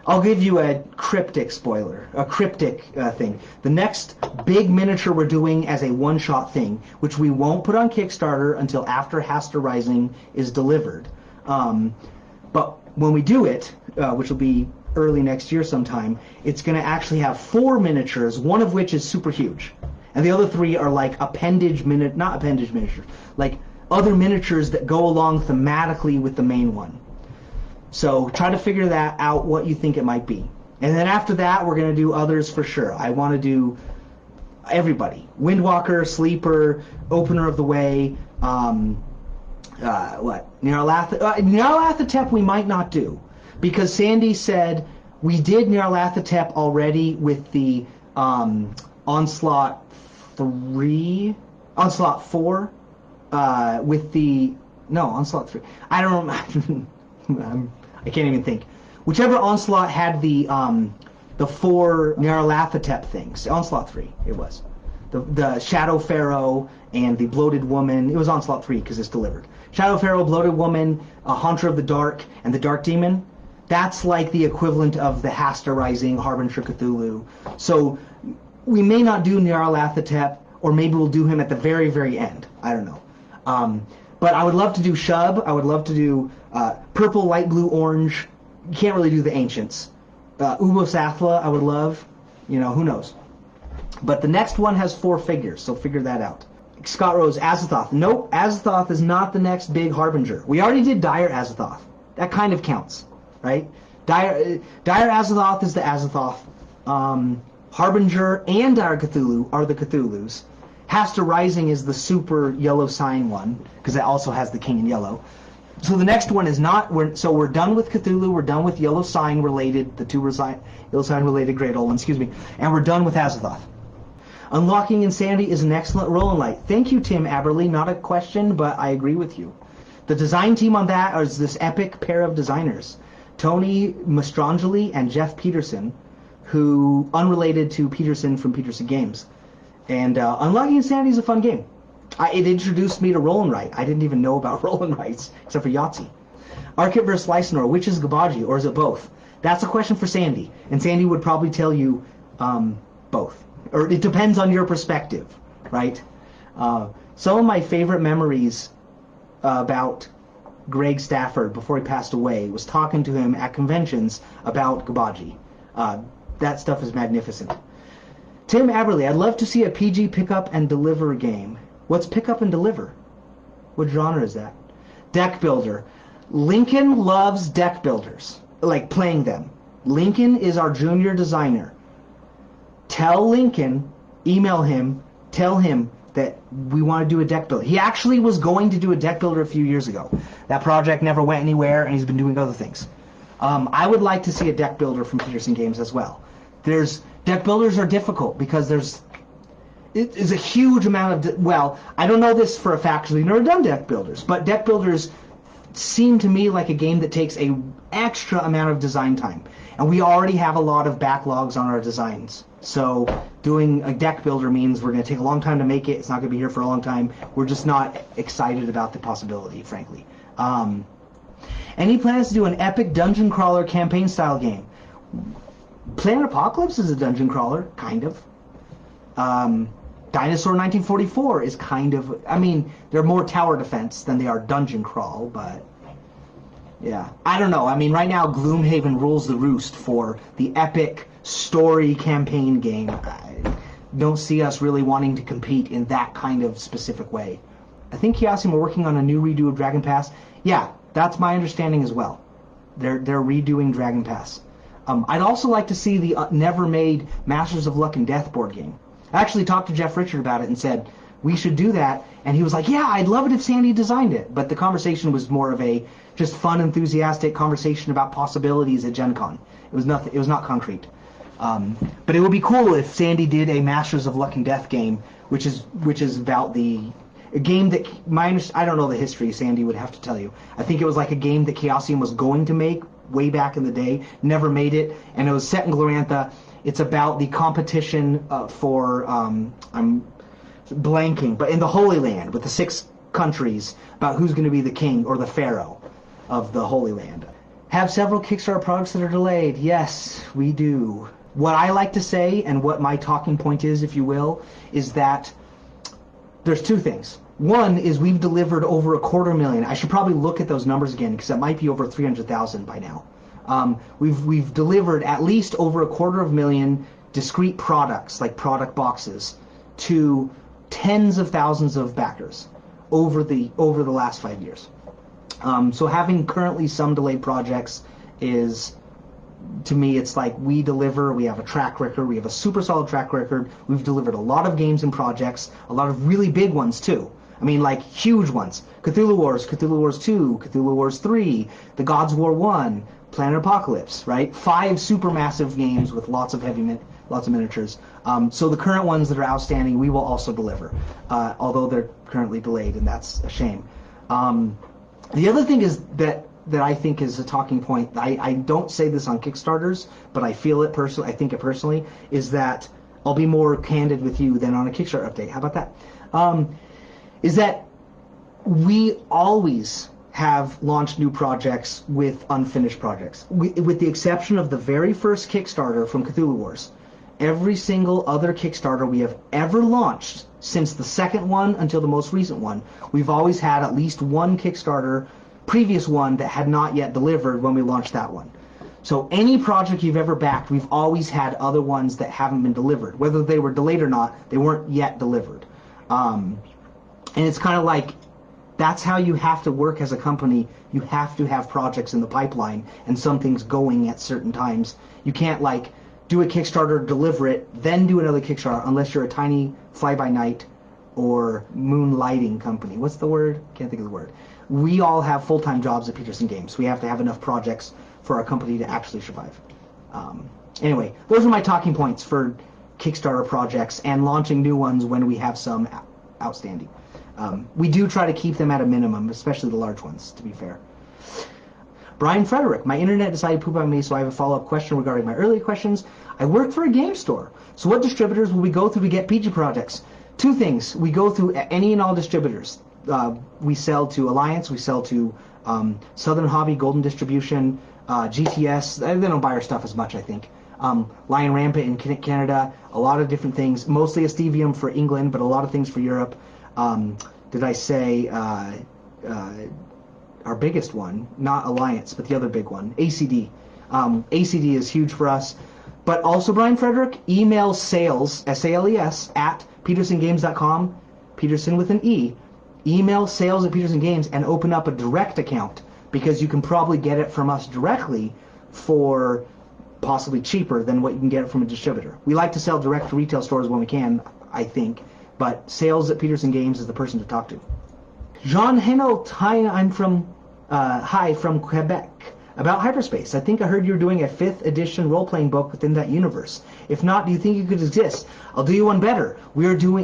I'll give you a cryptic spoiler, a cryptic thing. The next big miniature we're doing as a one-shot thing, which we won't put on Kickstarter until after Haster Rising is delivered. But when we do it, which will be early next year sometime, it's going to actually have 4 miniatures, one of which is super huge. And the other 3 are like not appendage miniatures, like other miniatures that go along thematically with the main one. So try to figure that out, what you think it might be. And then after that, we're going to do others for sure. I want to do everybody. Windwalker, Sleeper, Opener of the Way, Nyarlathotep we might not do. Because Sandy said we did Nyarlathotep already with the Onslaught 4, with the... No, Onslaught 3. I don't remember. I can't even think. Whichever Onslaught had the 4 Nyarlathotep things. Onslaught 3, it was. The Shadow Pharaoh and the Bloated Woman. It was Onslaught 3 because it's delivered. Shadow Pharaoh, Bloated Woman, Haunter of the Dark, and the Dark Demon. That's like the equivalent of the Haster Rising, Harbinger Cthulhu. So we may not do Nyarlathotep, or maybe we'll do him at the very, very end. I don't know. But I would love to do Shub. I would love to do purple, light blue, orange. You can't really do the ancients. Ubos Athla, I would love. You know, who knows. But the next one has 4 figures, so figure that out. Scott Rose, Azathoth. Nope, Azathoth is not the next big Harbinger. We already did Dire Azathoth. That kind of counts, right? Dire Azathoth is the Azathoth. Harbinger and Dire Cthulhu are the Cthulhus. Haster Rising is the super yellow sign one, because it also has the king in yellow. So the next one is not... we're done with Cthulhu, we're done with yellow sign related, the 2 yellow sign related Great Old One, and we're done with Azathoth. Unlocking Insanity is an excellent roll and light. Thank you, Tim Aberley. Not a question, but I agree with you. The design team on that is this epic pair of designers, Tony Mastrangeli and Jeff Petersen, who unrelated to Petersen from Petersen Games. And Unlocking Insanity is a fun game. It introduced me to roll and write. I didn't even know about roll and writes, except for Yahtzee. Archit vs. Lysanor, which is Gabaji, or is it both? That's a question for Sandy, and Sandy would probably tell you both. Or it depends on your perspective, right? Some of my favorite memories about Greg Stafford before he passed away was talking to him at conventions about Gabaji. That stuff is magnificent. Tim Aberley, I'd love to see a PG pick-up and deliver game. What's pick up and deliver? What genre is that? Deck builder. Lincoln loves deck builders, like playing them. Lincoln is our junior designer. Tell Lincoln, email him, tell him that we want to do a deck builder. He actually was going to do a deck builder a few years ago. That project never went anywhere, and he's been doing other things. I would like to see a deck builder from Petersen Games as well. Deck builders are difficult because it is a huge amount of... I don't know this for a fact because we've never done deck builders, but deck builders seem to me like a game that takes an extra amount of design time. And we already have a lot of backlogs on our designs. So doing a deck builder means we're going to take a long time to make it. It's not going to be here for a long time. We're just not excited about the possibility, frankly. Any plans to do an epic dungeon crawler campaign-style game? Planet Apocalypse is a dungeon crawler, kind of. Dinosaur 1944 is kind of... I mean, they're more tower defense than they are dungeon crawl, but... yeah. I don't know. I mean, right now, Gloomhaven rules the roost for the epic story campaign game. I don't see us really wanting to compete in that kind of specific way. I think Kiasim are working on a new redo of Dragon Pass. Yeah, that's my understanding as well. They're redoing Dragon Pass. I'd also like to see the never-made Masters of Luck and Death board game. I actually talked to Jeff Richard about it and said, we should do that. And he was like, yeah, I'd love it if Sandy designed it. But the conversation was more of a just fun, enthusiastic conversation about possibilities at Gen Con. It was not concrete. But it would be cool if Sandy did a Masters of Luck and Death game, which is about a game that I don't know the history. Sandy would have to tell you. I think it was like a game that Chaosium was going to make way back in the day, never made it, and it was set in Glorantha. It's about the competition for I'm blanking, but in the Holy Land with the 6 countries about who's going to be the king or the pharaoh of the Holy Land. Have several Kickstarter projects that are delayed. Yes, we do. What I like to say, and what my talking point is, if you will, is that there's 2 things. One is we've delivered over 250,000. I should probably look at those numbers again because it might be over 300,000 by now. We've delivered at least over 250,000 discrete products, like product boxes, to tens of thousands of backers over the last 5 years. So having currently some delayed projects is, to me, it's like we deliver, we have a track record, we have a super solid track record, we've delivered a lot of games and projects, a lot of really big ones too. I mean, like huge ones. Cthulhu Wars, Cthulhu Wars 2, Cthulhu Wars 3, The Gods War 1, Planet Apocalypse, right? 5 supermassive games with lots of miniatures. So the current ones that are outstanding, we will also deliver, although they're currently delayed, and that's a shame. The other thing is that I think is a talking point. I don't say this on Kickstarters, but I feel it personally. I think it personally is that I'll be more candid with you than on a Kickstarter update. How about that? Is that we always have launched new projects with unfinished projects, with the exception of the very first Kickstarter from Cthulhu Wars. Every single other Kickstarter we have ever launched, since the second one until the most recent one, we've always had at least one Kickstarter, previous one, that had not yet delivered when we launched that one. So any project you've ever backed, we've always had other ones that haven't been delivered. Whether they were delayed or not, they weren't yet delivered. And it's kind of like, that's how you have to work as a company. You have to have projects in the pipeline and some things going at certain times. You can't like do a Kickstarter, deliver it, then do another Kickstarter, unless you're a tiny fly-by-night or moonlighting company. What's the word? Can't think of the word. We all have full-time jobs at Petersen Games. We have to have enough projects for our company to actually survive. Anyway, those are my talking points for Kickstarter projects and launching new ones when we have some outstanding. We do try to keep them at a minimum, especially the large ones, to be fair. Brian Frederick, my internet decided to poop on me, so I have a follow-up question regarding my earlier questions. I work for a game store, so what distributors will we go through to get PG projects? 2 things. We go through any and all distributors. We sell to Alliance, we sell to Southern Hobby, Golden Distribution, GTS. They don't buy our stuff as much, I think. Lion Rampant in Canada, a lot of different things, mostly Estevium for England, but a lot of things for Europe. Did I say our biggest one, not Alliance, but the other big one, ACD. ACD is huge for us. But also, Brian Frederick, email sales, S-A-L-E-S, at petersengames.com, Petersen with an E. Email sales at Petersen Games and open up a direct account, because you can probably get it from us directly for possibly cheaper than what you can get it from a distributor. We like to sell direct to retail stores when we can, I think, but sales at Petersen Games is the person to talk to. Jean Henel, hi, I'm from Quebec. About hyperspace, I think I heard you're doing a 5th edition role-playing book within that universe. If not, do you think it could exist? I'll do you one better.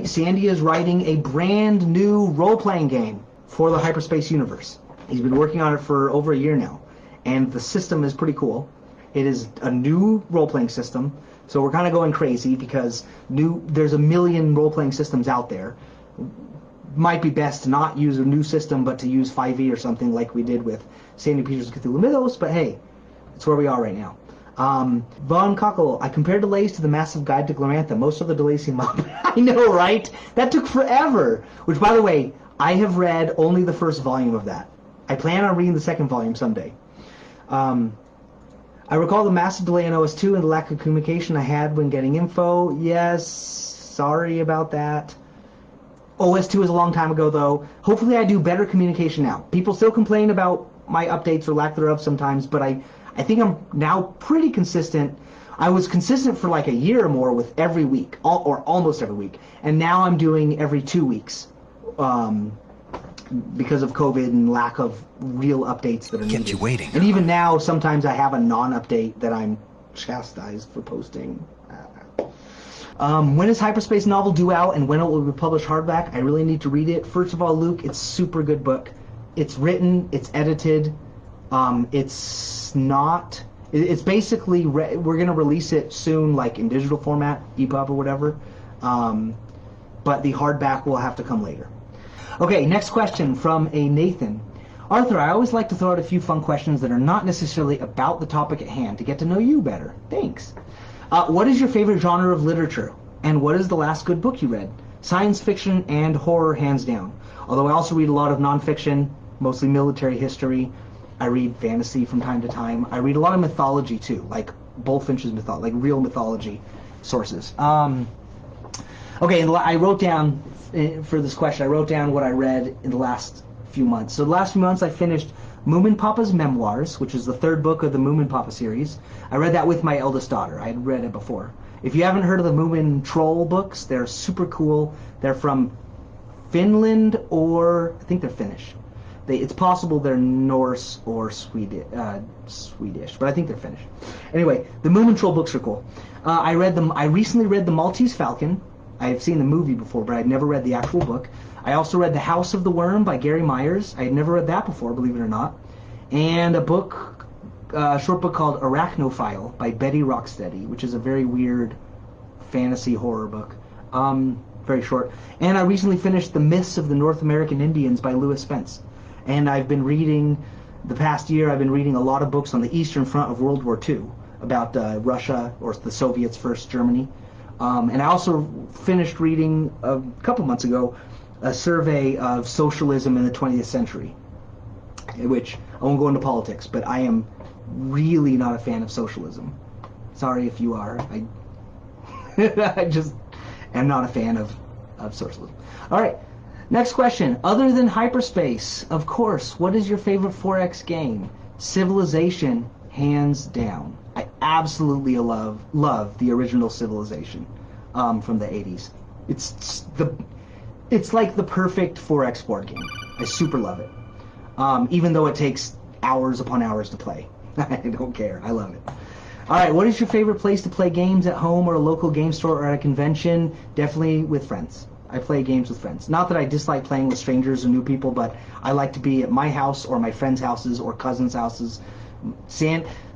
Sandy is writing a brand new role-playing game for the hyperspace universe. He's been working on it for over a year now, and the system is pretty cool. It is a new role-playing system, so we're kind of going crazy because there's a million role-playing systems out there. Might be best to not use a new system, but to use 5e or something like we did with Sandy Petersen Cthulhu Mythos, but hey, it's where we are right now. Von Cockle, I compared delays to the Massive Guide to Glorantha. Most of the delays seem up. I know, right? That took forever. Which, by the way, I have read only the first volume of that. I plan on reading the second volume someday. I recall the massive delay in OS2 and the lack of communication I had when getting info. Yes, sorry about that. OS2 is a long time ago, though. Hopefully I do better communication now. People still complain about my updates or lack thereof sometimes, but I think I'm now pretty consistent. I was consistent for like a year or more with every week, or almost every week, and now I'm doing every 2 weeks because of COVID and lack of real updates that are needed. Kept you waiting. And even now, sometimes I have a non-update that I'm chastised for posting. When is Hyperspace Novel due out, and when it will be published hardback? I really need to read it. First of all, Luke, it's a super good book. It's written, it's edited. It's basically, we're going to release it soon, like in digital format, EPUB or whatever. But the hardback will have to come later. Okay, next question from a Nathan. Arthur, I always like to throw out a few fun questions that are not necessarily about the topic at hand to get to know you better. Thanks. What is your favorite genre of literature? And what is the last good book you read? Science fiction and horror, hands down. Although I also read a lot of nonfiction, mostly military history. I read fantasy from time to time. I read a lot of mythology too, like Bullfinch's mythology, like real mythology sources. Okay, I wrote down, for this question, I wrote down what I read in the last few months. So the last few months I finished Moominpapa's Memoirs, which is the third book of the Moominpapa series. I read that with my eldest daughter. I had read it before. If you haven't heard of the Moomin Troll books, they're super cool. They're from Finland, or I think they're Finnish. It's possible they're Norse or Swedish, but I think they're Finnish. Anyway, the Moomin Troll books are cool. I recently read The Maltese Falcon. I've seen the movie before, but I'd never read the actual book. I also read The House of the Worm by Gary Myers. I had never read that before, believe it or not. And a short book called Arachnophile by Betty Rocksteady, which is a very weird fantasy horror book. Very short. And I recently finished The Myths of the North American Indians by Lewis Spence. And I've been reading, the past year, I've been reading a lot of books on the Eastern Front of World War II, about Russia, or the Soviets first, Germany. And I also finished reading, a couple months ago, a survey of socialism in the 20th century, which, I won't go into politics, but I am really not a fan of socialism. Sorry if you are. I just am not a fan of socialism. All right, next question. Other than hyperspace, of course, what is your favorite 4X game? Civilization, hands down. I absolutely love the original Civilization from the 80s. It's like the perfect 4X board game. I super love it. Even though it takes hours upon hours to play. I don't care. I love it. All right, what is your favorite place to play games, at home or a local game store or at a convention? Definitely with friends. I play games with friends. Not that I dislike playing with strangers or new people, but I like to be at my house or my friends' houses or cousins' houses.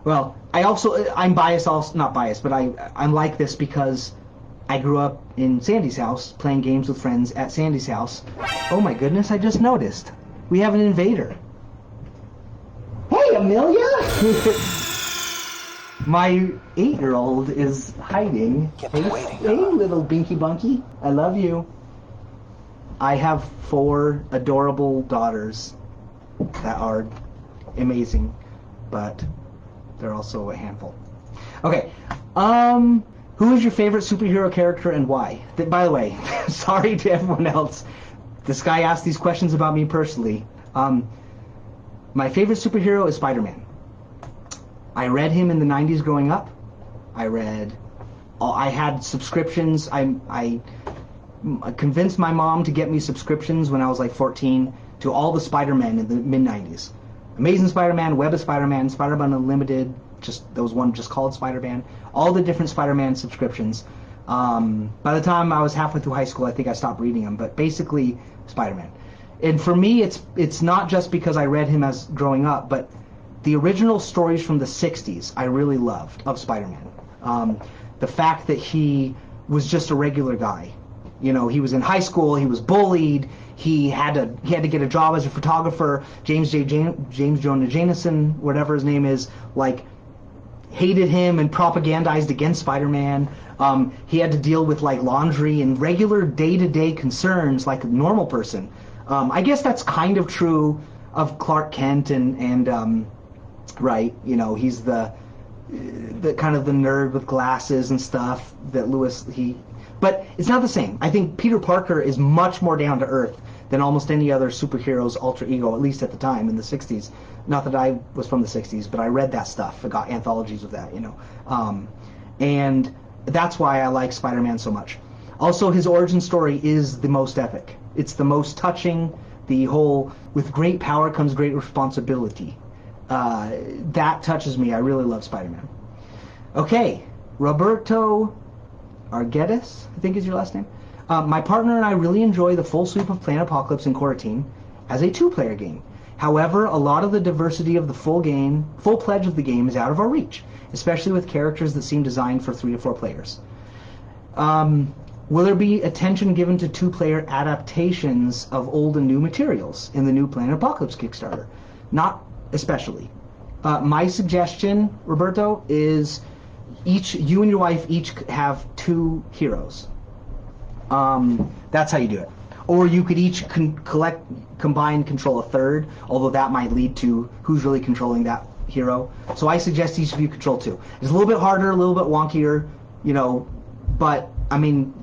I'm biased, also not biased, but I'm like this because I grew up in Sandy's house playing games with friends at Sandy's house. Oh my goodness, I just noticed. We have an invader. Hey, Amelia! My 8-year-old is hiding. Hey, little Binky Bunky. I love you. I have 4 adorable daughters that are amazing, but they're also a handful. Okay, who is your favorite superhero character and why? By the way, sorry to everyone else. This guy asked these questions about me personally. My favorite superhero is Spider-Man. I read him in the 90s growing up. I had subscriptions. I convinced my mom to get me subscriptions when I was like 14 to all the Spider-Man in the mid-90s. Amazing Spider-Man, Web of Spider-Man, Spider-Man Unlimited, there was one just called Spider-Man, all the different Spider-Man subscriptions. By the time I was halfway through high school, I think I stopped reading them, but basically Spider-Man. And for me, it's not just because I read him as growing up, but the original stories from the 60s I really loved of Spider-Man. The fact that he was just a regular guy. You know, he was in high school, he was bullied, he had to get a job as a photographer. James Jonah Jameson, whatever his name is, like, hated him and propagandized against Spider-Man. He had to deal with like laundry and regular day-to-day concerns like a normal person. I guess that's kind of true of Clark Kent and right, you know, he's the kind of the nerd with glasses and stuff that but it's not the same. I think Peter Parker is much more down to earth than almost any other superhero's alter ego, at least at the time in the 60s. Not that I was from the 60s, but I read that stuff. I got anthologies of that, you know. And that's why I like Spider-Man so much. Also, his origin story is the most epic. It's the most touching. The whole, with great power comes great responsibility. That touches me. I really love Spider-Man. Okay, Roberto Arguedas, I think is your last name. My partner and I really enjoy the full sweep of Planet Apocalypse and Quarantine as a two-player game. However, a lot of the diversity of the full pledge of the game is out of our reach, especially with characters that seem designed for 3 to 4 players. Will there be attention given to two-player adaptations of old and new materials in the new Planet Apocalypse Kickstarter? Not especially. My suggestion, Roberto, is you and your wife each have 2 heroes. That's how you do it. Or you could each combine control a third, although that might lead to who's really controlling that hero. So I suggest each of you control 2. It's a little bit harder, a little bit wonkier, but I mean,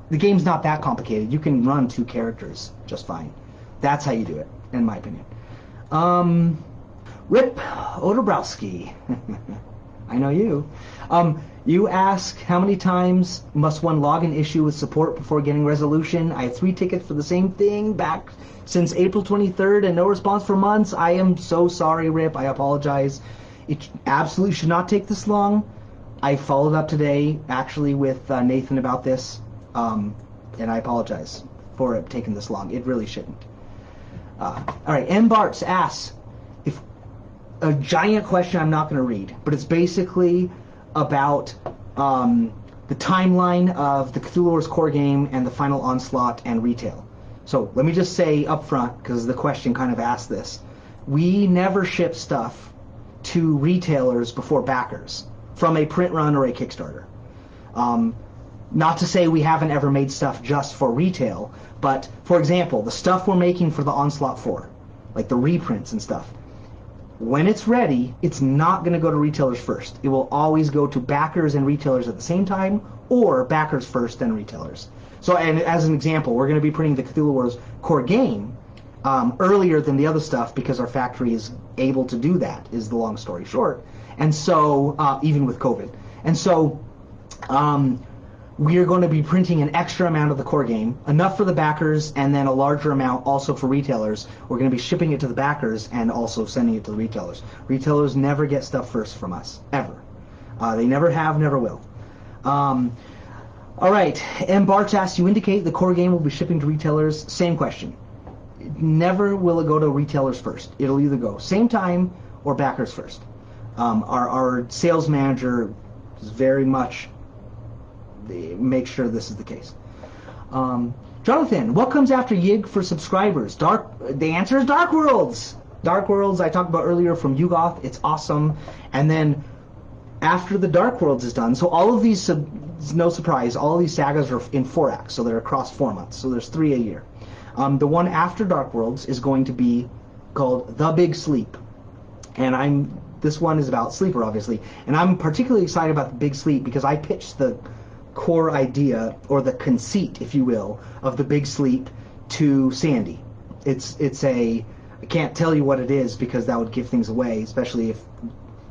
the game's not that complicated. You can run 2 characters just fine. That's how you do it, in my opinion. Rip Odobrowski. I know you. You ask, how many times must one log an issue with support before getting resolution? I have 3 tickets for the same thing back since April 23rd and no response for months. I am so sorry, Rip. I apologize. It absolutely should not take this long. I followed up today, actually, with Nathan about this, and I apologize for it taking this long. It really shouldn't. All right, M. Bartz asks, if a giant question I'm not going to read, but it's basically about the timeline of the Cthulhu Wars core game and the final onslaught and retail. So let me just say up front, because the question kind of asked this, we never ship stuff to retailers before backers from a print run or a Kickstarter. Not to say we haven't ever made stuff just for retail, but for example, the stuff we're making for the Onslaught 4, like the reprints and stuff, when it's ready, it's not going to go to retailers first. It will always go to backers and retailers at the same time, or backers first, then retailers. So, and as an example, we're going to be printing the Cthulhu Wars core game earlier than the other stuff because our factory is able to do that, is the long story short. And so, even with COVID. And so, we are going to be printing an extra amount of the core game, enough for the backers, and then a larger amount also for retailers. We're going to be shipping it to the backers and also sending it to the retailers. Retailers never get stuff first from us, ever. They never have, never will. All right, M. Bartz asks, you indicate the core game will be shipping to retailers. Same question. Never will it go to retailers first. It'll either go same time or backers first. Our sales manager is very much make sure this is the case. Jonathan, what comes after Yig for subscribers? The answer is Dark Worlds. Dark Worlds I talked about earlier from Yugoth. It's awesome. And then after the Dark Worlds is done, so all of these, no surprise, all of these sagas are in 4 acts, so they're across 4 months. So there's 3 a year. The one after Dark Worlds is going to be called The Big Sleep. And this one is about Sleeper, obviously. And I'm particularly excited about The Big Sleep because I pitched the core idea, or the conceit, if you will, of The Big Sleep to Sandy. I can't tell you what it is because that would give things away, especially if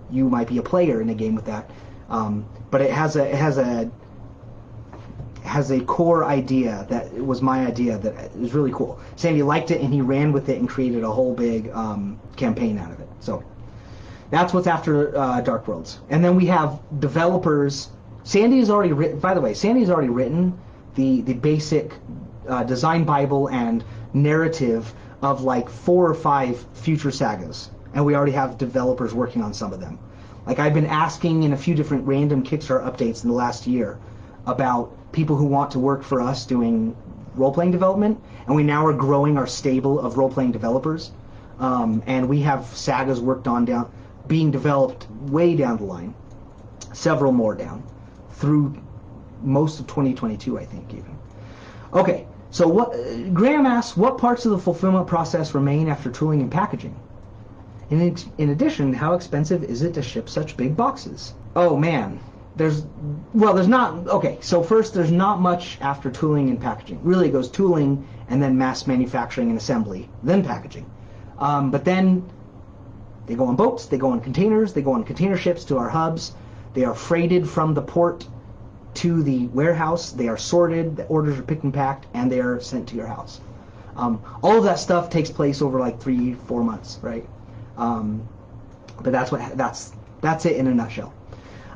you might be a player in a game with that. But it has a core idea that was my idea that is really cool. Sandy liked it and he ran with it and created a whole big campaign out of it. So that's what's after Dark Worlds. And then we have developers. Sandy has already written, by the way, Sandy's already written the basic design bible and narrative of like 4 or 5 future sagas. And we already have developers working on some of them. Like I've been asking in a few different random Kickstarter updates in the last year about people who want to work for us doing role-playing development. And we now are growing our stable of role-playing developers. And we have sagas worked on being developed way down the line. Several more down. Through most of 2022, I think, even. Okay, so Graham asks, what parts of the fulfillment process remain after tooling and packaging? In addition, how expensive is it to ship such big boxes? Oh, man. There's not... Okay, so first, there's not much after tooling and packaging. Really, it goes tooling, and then mass manufacturing and assembly, then packaging. But then they go on boats, they go on containers, they go on container ships to our hubs. They are freighted from the port to the warehouse. They are sorted. The orders are picked and packed, and they are sent to your house. All of that stuff takes place over like 3-4 months, right? But that's it in a nutshell.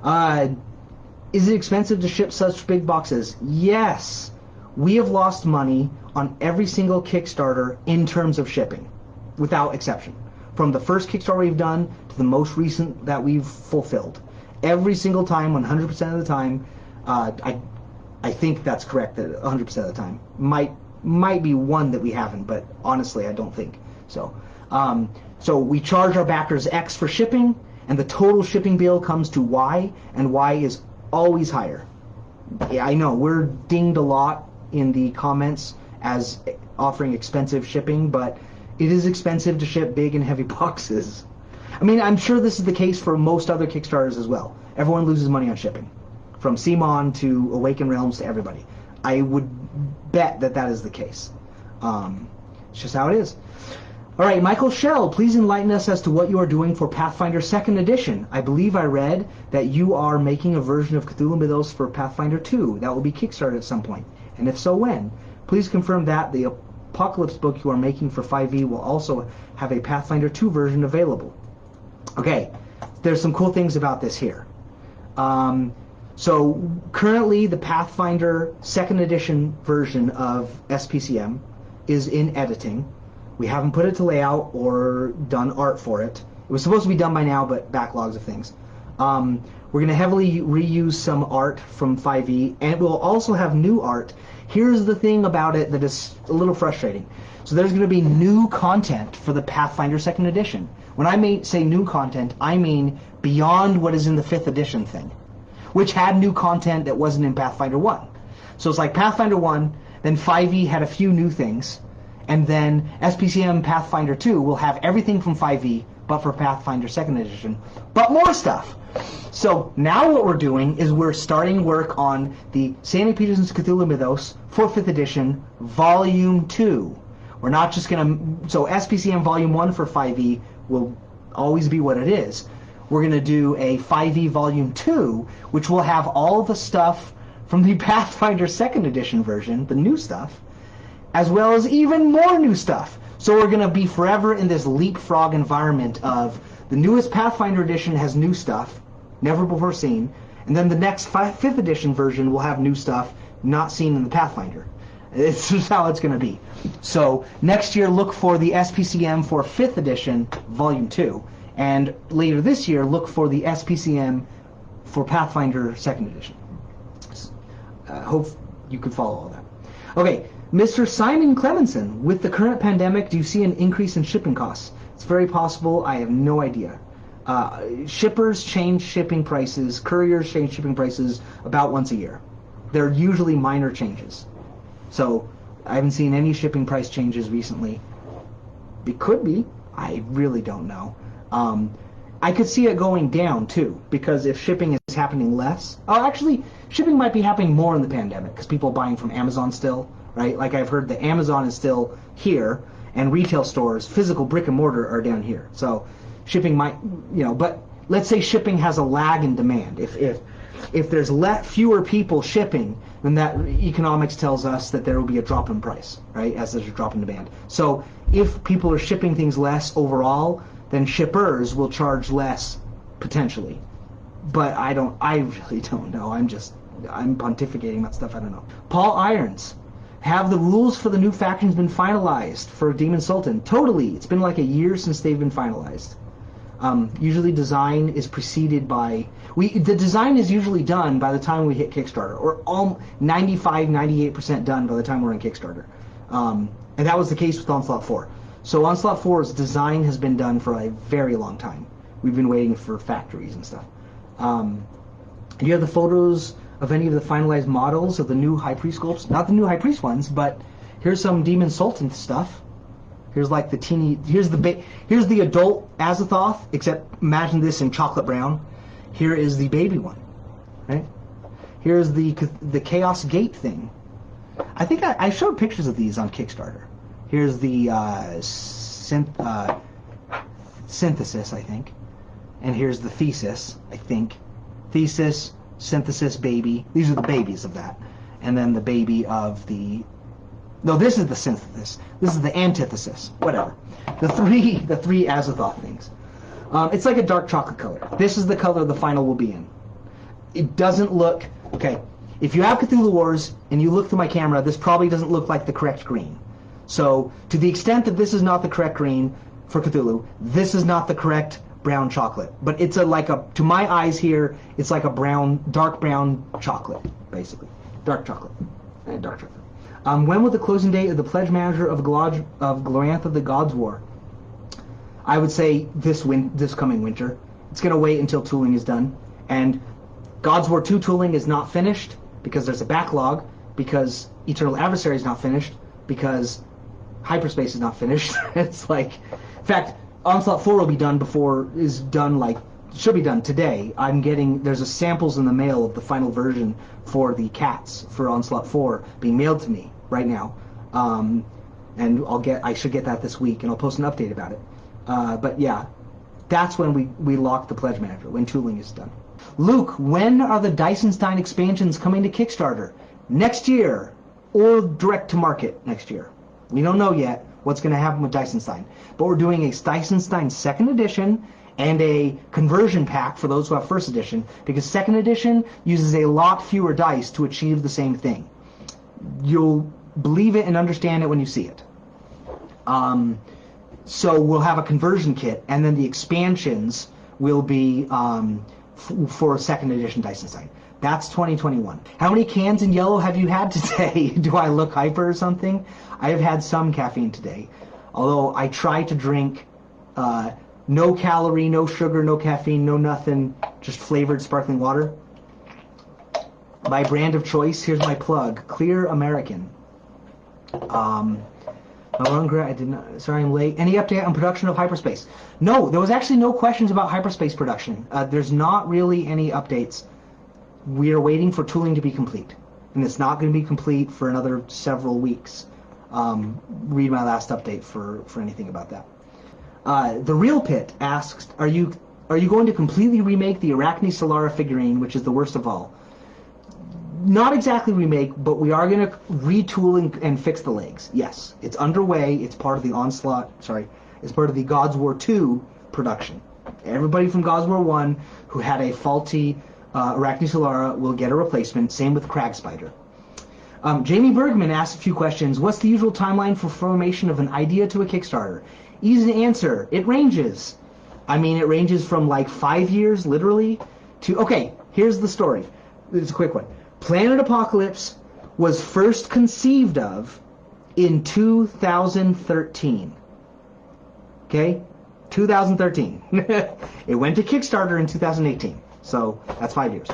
Is it expensive to ship such big boxes? Yes. We have lost money on every single Kickstarter in terms of shipping, without exception. From the first Kickstarter we've done to the most recent that we've fulfilled. Every single time, 100% of the time, I think that's correct, that 100% of the time. Might be one that we haven't, but honestly, I don't think so. So we charge our backers X for shipping, and the total shipping bill comes to Y, and Y is always higher. Yeah, I know, we're dinged a lot in the comments as offering expensive shipping, but it is expensive to ship big and heavy boxes. I mean, I'm sure this is the case for most other Kickstarters as well. Everyone loses money on shipping. From Simon to Awaken Realms to everybody. I would bet that that is the case. It's just how it is. All right, Michael Shell, please enlighten us as to what you are doing for Pathfinder 2nd Edition. I believe I read that you are making a version of Cthulhu Mythos for Pathfinder 2. That will be Kickstarted at some point. And if so, when? Please confirm that the Apocalypse book you are making for 5e will also have a Pathfinder 2 version available. Okay, there's some cool things about this here. So currently the Pathfinder 2nd Edition version of SPCM is in editing. We haven't put it to layout or done art for it. It was supposed to be done by now, but backlogs of things. We're going to heavily reuse some art from 5e, and it will also have new art. Here's the thing about it that is a little frustrating. So there's going to be new content for the Pathfinder 2nd Edition. When I say new content, I mean beyond what is in the 5th edition thing, which had new content that wasn't in Pathfinder 1. So it's like Pathfinder 1, then 5e had a few new things, and then SPCM Pathfinder 2 will have everything from 5e, but for Pathfinder 2nd Edition, but more stuff. So now what we're doing is we're starting work on the Sandy Petersen's Cthulhu Mythos for 5th edition, Volume 2. We're not just going to... So SPCM Volume 1 for 5e will always be what it is. We're going to do a 5e Volume 2, which will have all the stuff from the Pathfinder 2nd edition version, the new stuff, as well as even more new stuff. So we're going to be forever in this leapfrog environment of the newest Pathfinder edition has new stuff, never before seen, and then the next 5th edition version will have new stuff not seen in the Pathfinder. It's just how it's going to be. So next year, look for the SPCM for 5th edition, Volume 2. And later this year, look for the SPCM for Pathfinder 2nd edition. Hope you could follow all that. Okay, Mr. Simon Clemenson, with the current pandemic, do you see an increase in shipping costs? It's very possible. I have no idea. Shippers change shipping prices, couriers change shipping prices about once a year. They're usually minor changes. So I haven't seen any shipping price changes recently. It could be. I really don't know. I could see it going down, too, because if shipping is happening less... Oh, actually, shipping might be happening more in the pandemic, because people are buying from Amazon still, right? Like I've heard that Amazon is still here, and retail stores, physical brick and mortar, are down here. So shipping might, but let's say shipping has a lag in demand. If there's fewer people shipping, then that economics tells us that there will be a drop in price, right, as there's a drop in demand. So if people are shipping things less overall, then shippers will charge less, potentially. But I really don't know. I'm pontificating about stuff I don't know. Paul Irons, have the rules for the new factions been finalized for Demon Sultan? Totally. It's been like a year since they've been finalized. Usually design is preceded by... The design is usually done by the time we hit Kickstarter, or 95-98% done by the time we're in Kickstarter. And that was the case with Onslaught 4. So Onslaught 4's design has been done for a very long time. We've been waiting for factories and stuff. Do you have the photos of any of the finalized models of the new High Priest sculpts? Not the new High Priest ones, but here's some Demon Sultan stuff. Here's like the teeny... Here's the adult Azathoth, except imagine this in chocolate brown. Here is the baby one, right? Here's the Chaos Gate thing. I think I showed pictures of these on Kickstarter. Here's the Synthesis, I think. And here's the Thesis, I think. Thesis, Synthesis, Baby. These are the babies of that. And then the baby of the... No, this is the Synthesis. This is the Antithesis. Whatever. The three Azathoth things. It's like a dark chocolate color. This is the color the final will be in. It doesn't look... Okay, if you have Cthulhu Wars and you look through my camera, this probably doesn't look like the correct green. So, to the extent that this is not the correct green for Cthulhu, this is not the correct brown chocolate. But it's to my eyes here, it's like a dark brown chocolate, basically. Dark chocolate. Dark chocolate. When will the closing date of the pledge manager of Gloriantha of the Gods War? I would say this coming winter. It's going to wait until tooling is done. And Gods War 2 tooling is not finished because there's a backlog, because Eternal Adversary is not finished, because Hyperspace is not finished. It's like... In fact, Onslaught 4 will be done should be done today. There's samples in the mail of the final version for the cats for Onslaught 4 being mailed to me right now. And I should get that this week, and I'll post an update about it. But yeah, that's when we lock the pledge manager, when tooling is done. Luke, when are the Dysenstein expansions coming to Kickstarter? Next year, or direct to market next year. We don't know yet what's going to happen with Dysenstein. But we're doing a Dysenstein 2nd edition and a conversion pack for those who have 1st edition, because 2nd edition uses a lot fewer dice to achieve the same thing. You'll believe it and understand it when you see it. So we'll have a conversion kit, and then the expansions will be for 2nd edition Dysenstein. That's 2021. How many cans in yellow have you had today? Do I look hyper or something? I have had some caffeine today, although I try to drink no calorie, no sugar, no caffeine, no nothing, just flavored sparkling water. My brand of choice, here's my plug, Clear American. I did not. Sorry, I'm late. Any update on production of Hyperspace? No, there was actually no questions about Hyperspace production. There's not really any updates. We are waiting for tooling to be complete, and it's not going to be complete for another several weeks. Read my last update for anything about that. The Real Pit asks, are you going to completely remake the Arachne Solara figurine, which is the worst of all? Not exactly remake, but we are going to retool and fix the legs. Yes, it's underway. It's part of the it's part of the Gods War 2 production. Everybody from Gods War 1 who had a faulty Arachne Solara will get a replacement. Same with Crag Spider. Jamie Bergman asked a few questions. What's the usual timeline for formation of an idea to a Kickstarter? Easy to answer. It ranges. It ranges from like 5 years, literally, to... Okay, here's the story. It's a quick one. Planet Apocalypse was first conceived of in 2013. Okay? 2013. It went to Kickstarter in 2018. So that's 5 years.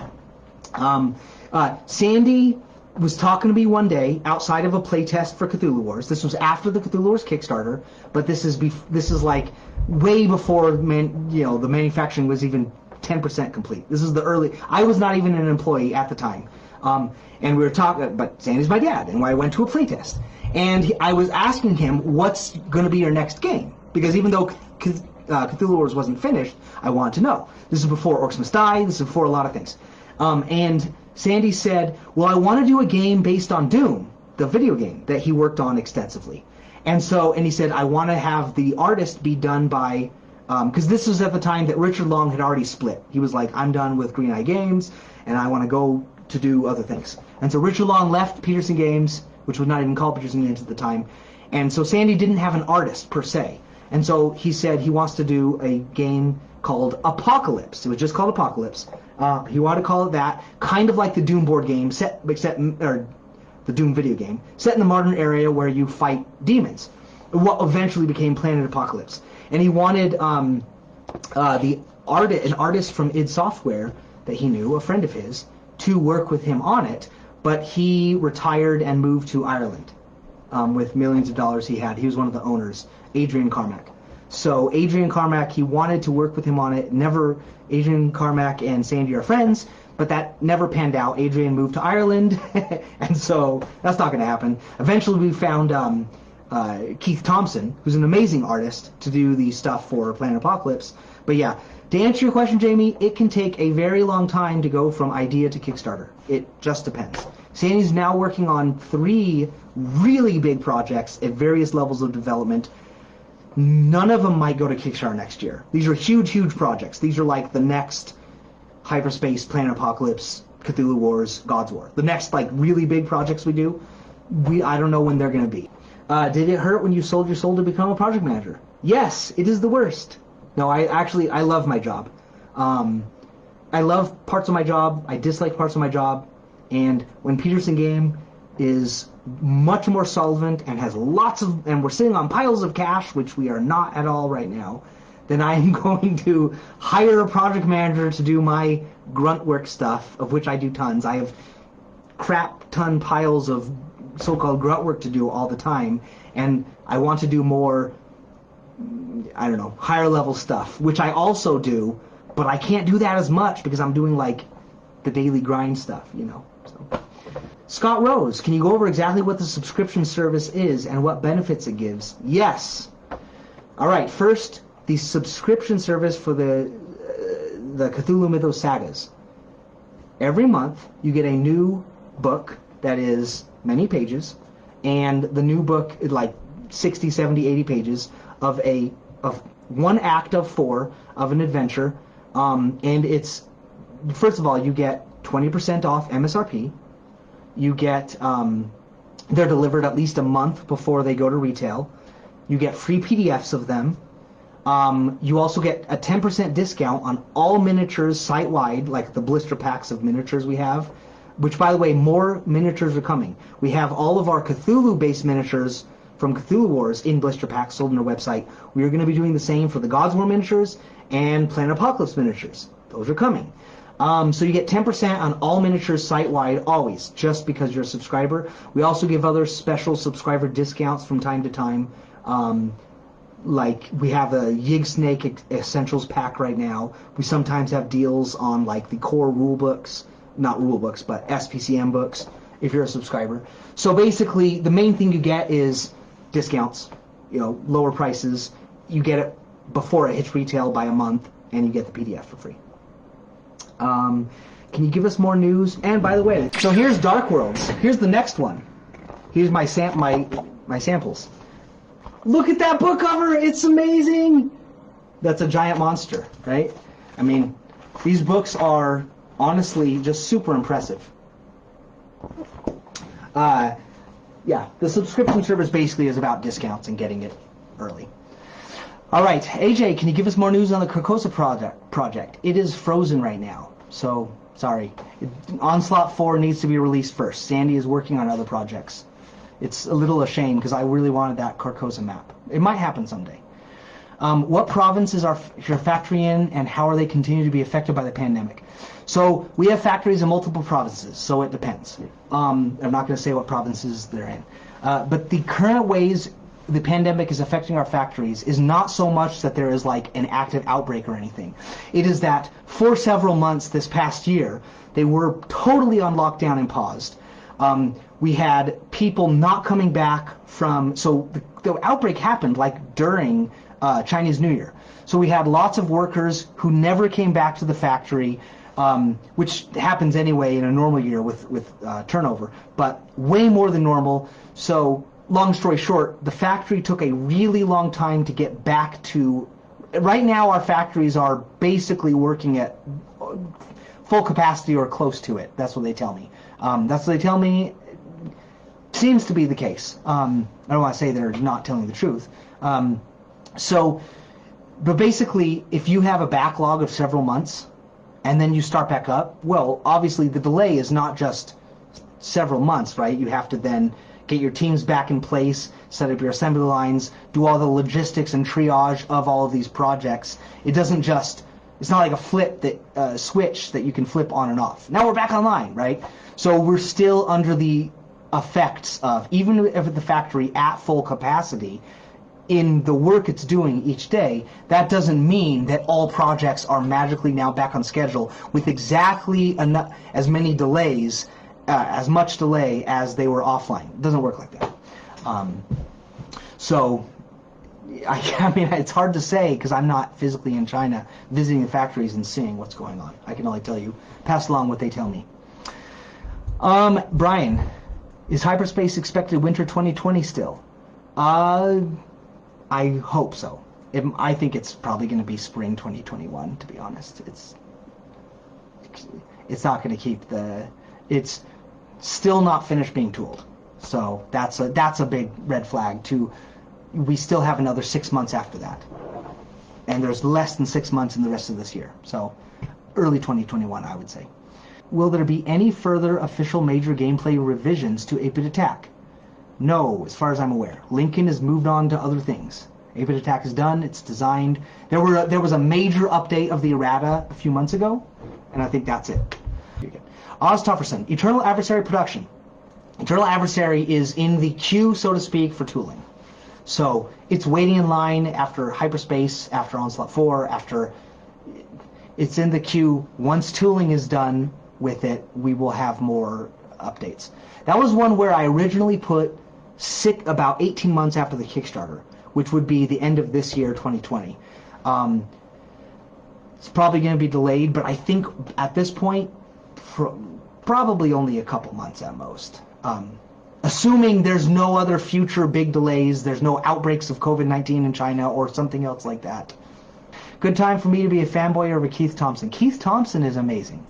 Sandy was talking to me one day outside of a playtest for Cthulhu Wars. This was after the Cthulhu Wars Kickstarter, but this is like way before the manufacturing was even 10% complete. This is the early... I was not even an employee at the time. And we were talking... But Sandy's my dad, and I went to a playtest. And I was asking him, what's going to be your next game? Because even though Cthulhu Wars wasn't finished, I wanted to know. This is before Orcs Must Die. This is before a lot of things. And Sandy said, well, I want to do a game based on Doom, the video game that he worked on extensively. And he said, I want to have the artist be done by... Because this was at the time that Richard Long had already split. He was like, I'm done with Green Eye Games, and I want to go to do other things. And so Richard Long left Petersen Games, which was not even called Petersen Games at the time. And so Sandy didn't have an artist, per se. And so he said he wants to do a game called Apocalypse. It was just called Apocalypse. He wanted to call it that, kind of like the Doom board game, or the Doom video game, set in the modern area where you fight demons. What eventually became Planet Apocalypse. And he wanted an artist from id Software that he knew, a friend of his, to work with him on it, but he retired and moved to Ireland with millions of dollars he had. He was one of the owners, Adrian Carmack. So Adrian Carmack, he wanted to work with him on it. Adrian Carmack and Sandy are friends, but that never panned out. Adrian moved to Ireland, and so that's not going to happen. Eventually we found Keith Thompson, who's an amazing artist, to do the stuff for Planet Apocalypse. But yeah, to answer your question, Jamie, it can take a very long time to go from idea to Kickstarter. It just depends. Sandy's now working on 3 really big projects at various levels of development. None of them might go to Kickstarter next year. These are huge, huge projects. These are like the next Hyperspace, Planet Apocalypse, Cthulhu Wars, God's War. The next like really big projects we do, I don't know when they're going to be. Did it hurt when you sold your soul to become a project manager? Yes, it is the worst. No, I love my job. I love parts of my job. I dislike parts of my job. And when Petersen Game is much more solvent and has and we're sitting on piles of cash, which we are not at all right now, then I am going to hire a project manager to do my grunt work stuff, of which I do tons. I have crap ton piles of so-called grunt work to do all the time, and I want to do more, I don't know, higher level stuff, which I also do, but I can't do that as much because I'm doing like the daily grind stuff, you know. So. Scott Rose, can you go over exactly what the subscription service is and what benefits it gives? Yes. All right, first, the subscription service for the Cthulhu Mythos sagas. Every month, you get a new book that is many pages, and the new book is like 60, 70, 80 pages of one act of 4 of an adventure, and it's, first of all, you get 20% off MSRP. You get, they're delivered at least a month before they go to retail. You get free PDFs of them. You also get a 10% discount on all miniatures site-wide, like the blister packs of miniatures we have, which, by the way, more miniatures are coming. We have all of our Cthulhu-based miniatures from Cthulhu Wars in blister packs sold on our website. We are going to be doing the same for the God's War miniatures and Planet Apocalypse miniatures. Those are coming. So you get 10% on all miniatures site-wide, always, just because you're a subscriber. We also give other special subscriber discounts from time to time. Like, we have a Yig Snake Essentials pack right now. We sometimes have deals on, like, the core rule books. Not rule books, but SPCM books, if you're a subscriber. So basically, the main thing you get is discounts, you know, lower prices. You get it before it hits retail by a month, and you get the PDF for free. Can you give us more news? And by the way, so here's Dark Worlds. Here's the next one. Here's my samples. Look at that book cover. It's amazing. That's a giant monster, right? I mean, these books are honestly just super impressive. Yeah, the subscription service basically is about discounts and getting it early. All right, AJ, can you give us more news on the Carcosa project? It is frozen right now, so sorry. Onslaught 4 needs to be released first. Sandy is working on other projects. It's a little a shame because I really wanted that Carcosa map. It might happen someday. What provinces are your factory in, and how are they continuing to be affected by the pandemic? So we have factories in multiple provinces, so it depends. I'm not going to say what provinces they're in. But the current ways the pandemic is affecting our factories is not so much that there is like an active outbreak or anything. It is that for several months this past year, they were totally on lockdown and paused. We had people not coming back from, so the outbreak happened like during Chinese New Year. So we had lots of workers who never came back to the factory, which happens anyway in a normal year with turnover, but way more than normal. So long story short, the factory took a really long time to get back to. Right now our factories are basically working at full capacity or close to it. That's what they tell me. That's what they tell me. Seems to be the case. I don't want to say they're not telling the truth. But basically, if you have a backlog of several months and then you start back up, well, obviously the delay is not just several months, right? You have to then get your teams back in place, set up your assembly lines, do all the logistics and triage of all of these projects. It doesn't just, it's not like a flip that switch that you can flip on and off. Now we're back online, right? So we're still under the effects of, even if the factory at full capacity, in the work it's doing each day, that doesn't mean that all projects are magically now back on schedule with exactly as many delays, as much delay as they were offline. It doesn't work like that. So, I mean, it's hard to say because I'm not physically in China visiting the factories and seeing what's going on. I can only tell you, pass along what they tell me. Brian, is hyperspace expected winter 2020 still? I hope so. I think it's probably going to be spring 2021, to be honest. it's not going to keep the. It's still not finished being tooled. So that's a big red flag too. We still have another 6 months after that, and there's less than 6 months in the rest of this year. So early 2021, I would say. Will there be any further official major gameplay revisions to 8-Bit Attack? No, as far as I'm aware. Lincoln has moved on to other things. 8-Bit Attack is done. It's designed. There was a major update of the errata a few months ago, and I think that's it. Oz Tufferson, Eternal Adversary production. Eternal Adversary is in the queue, so to speak, for tooling. So it's waiting in line after Hyperspace, after Onslaught 4, after... It's in the queue. Once tooling is done with it, we will have more updates. That was one where I originally put about 18 months after the Kickstarter, which would be the end of this year, 2020. It's probably going to be delayed, but I think at this point, probably only a couple months at most. Assuming there's no other future big delays, there's no outbreaks of COVID-19 in China or something else like that. Good time for me to be a fanboy over Keith Thompson. Keith Thompson is amazing.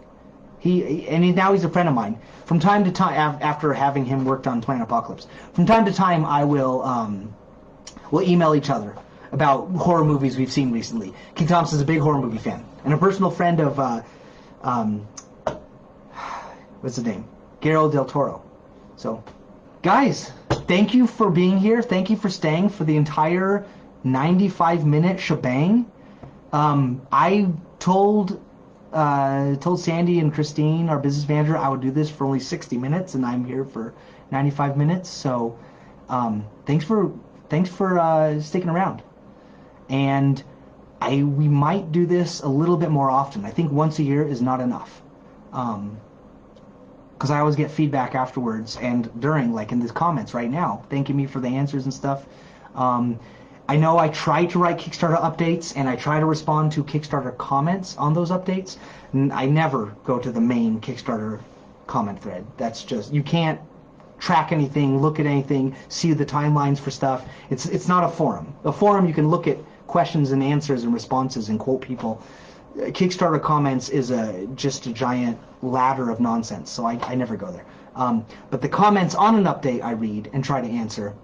Now he's a friend of mine. From time to time, after having him worked on Planet Apocalypse, from time to time I will we'll email each other about horror movies we've seen recently. Keith Thompson's a big horror movie fan and a personal friend of what's his name? Guillermo del Toro. So, guys, thank you for being here. Thank you for staying for the entire 95-minute shebang. I told Sandy and Christine, our business manager, I would do this for only 60 minutes, and I'm here for 95 minutes. So, thanks for sticking around. And we might do this a little bit more often. I think once a year is not enough. Because I always get feedback afterwards and during, like in the comments right now, thanking me for the answers and stuff. I know I try to write Kickstarter updates, and I try to respond to Kickstarter comments on those updates. I never go to the main Kickstarter comment thread. That's just, you can't track anything, look at anything, see the timelines for stuff. It's not a forum. A forum, you can look at questions and answers and responses and quote people. Kickstarter comments is just a giant ladder of nonsense, so I never go there. But the comments on an update I read and try to answer.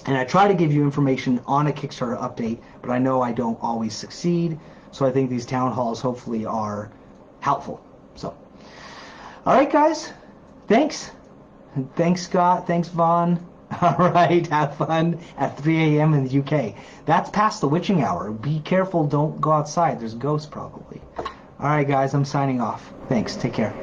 And I try to give you information on a Kickstarter update, but I know I don't always succeed, so I think these town halls hopefully are helpful. So, all right, guys. Thanks. Thanks, Scott. Thanks, Vaughn. All right, have fun at 3 a.m. in the UK. That's past the witching hour. Be careful, don't go outside. There's ghosts probably. All right, guys, I'm signing off. Thanks. Take care.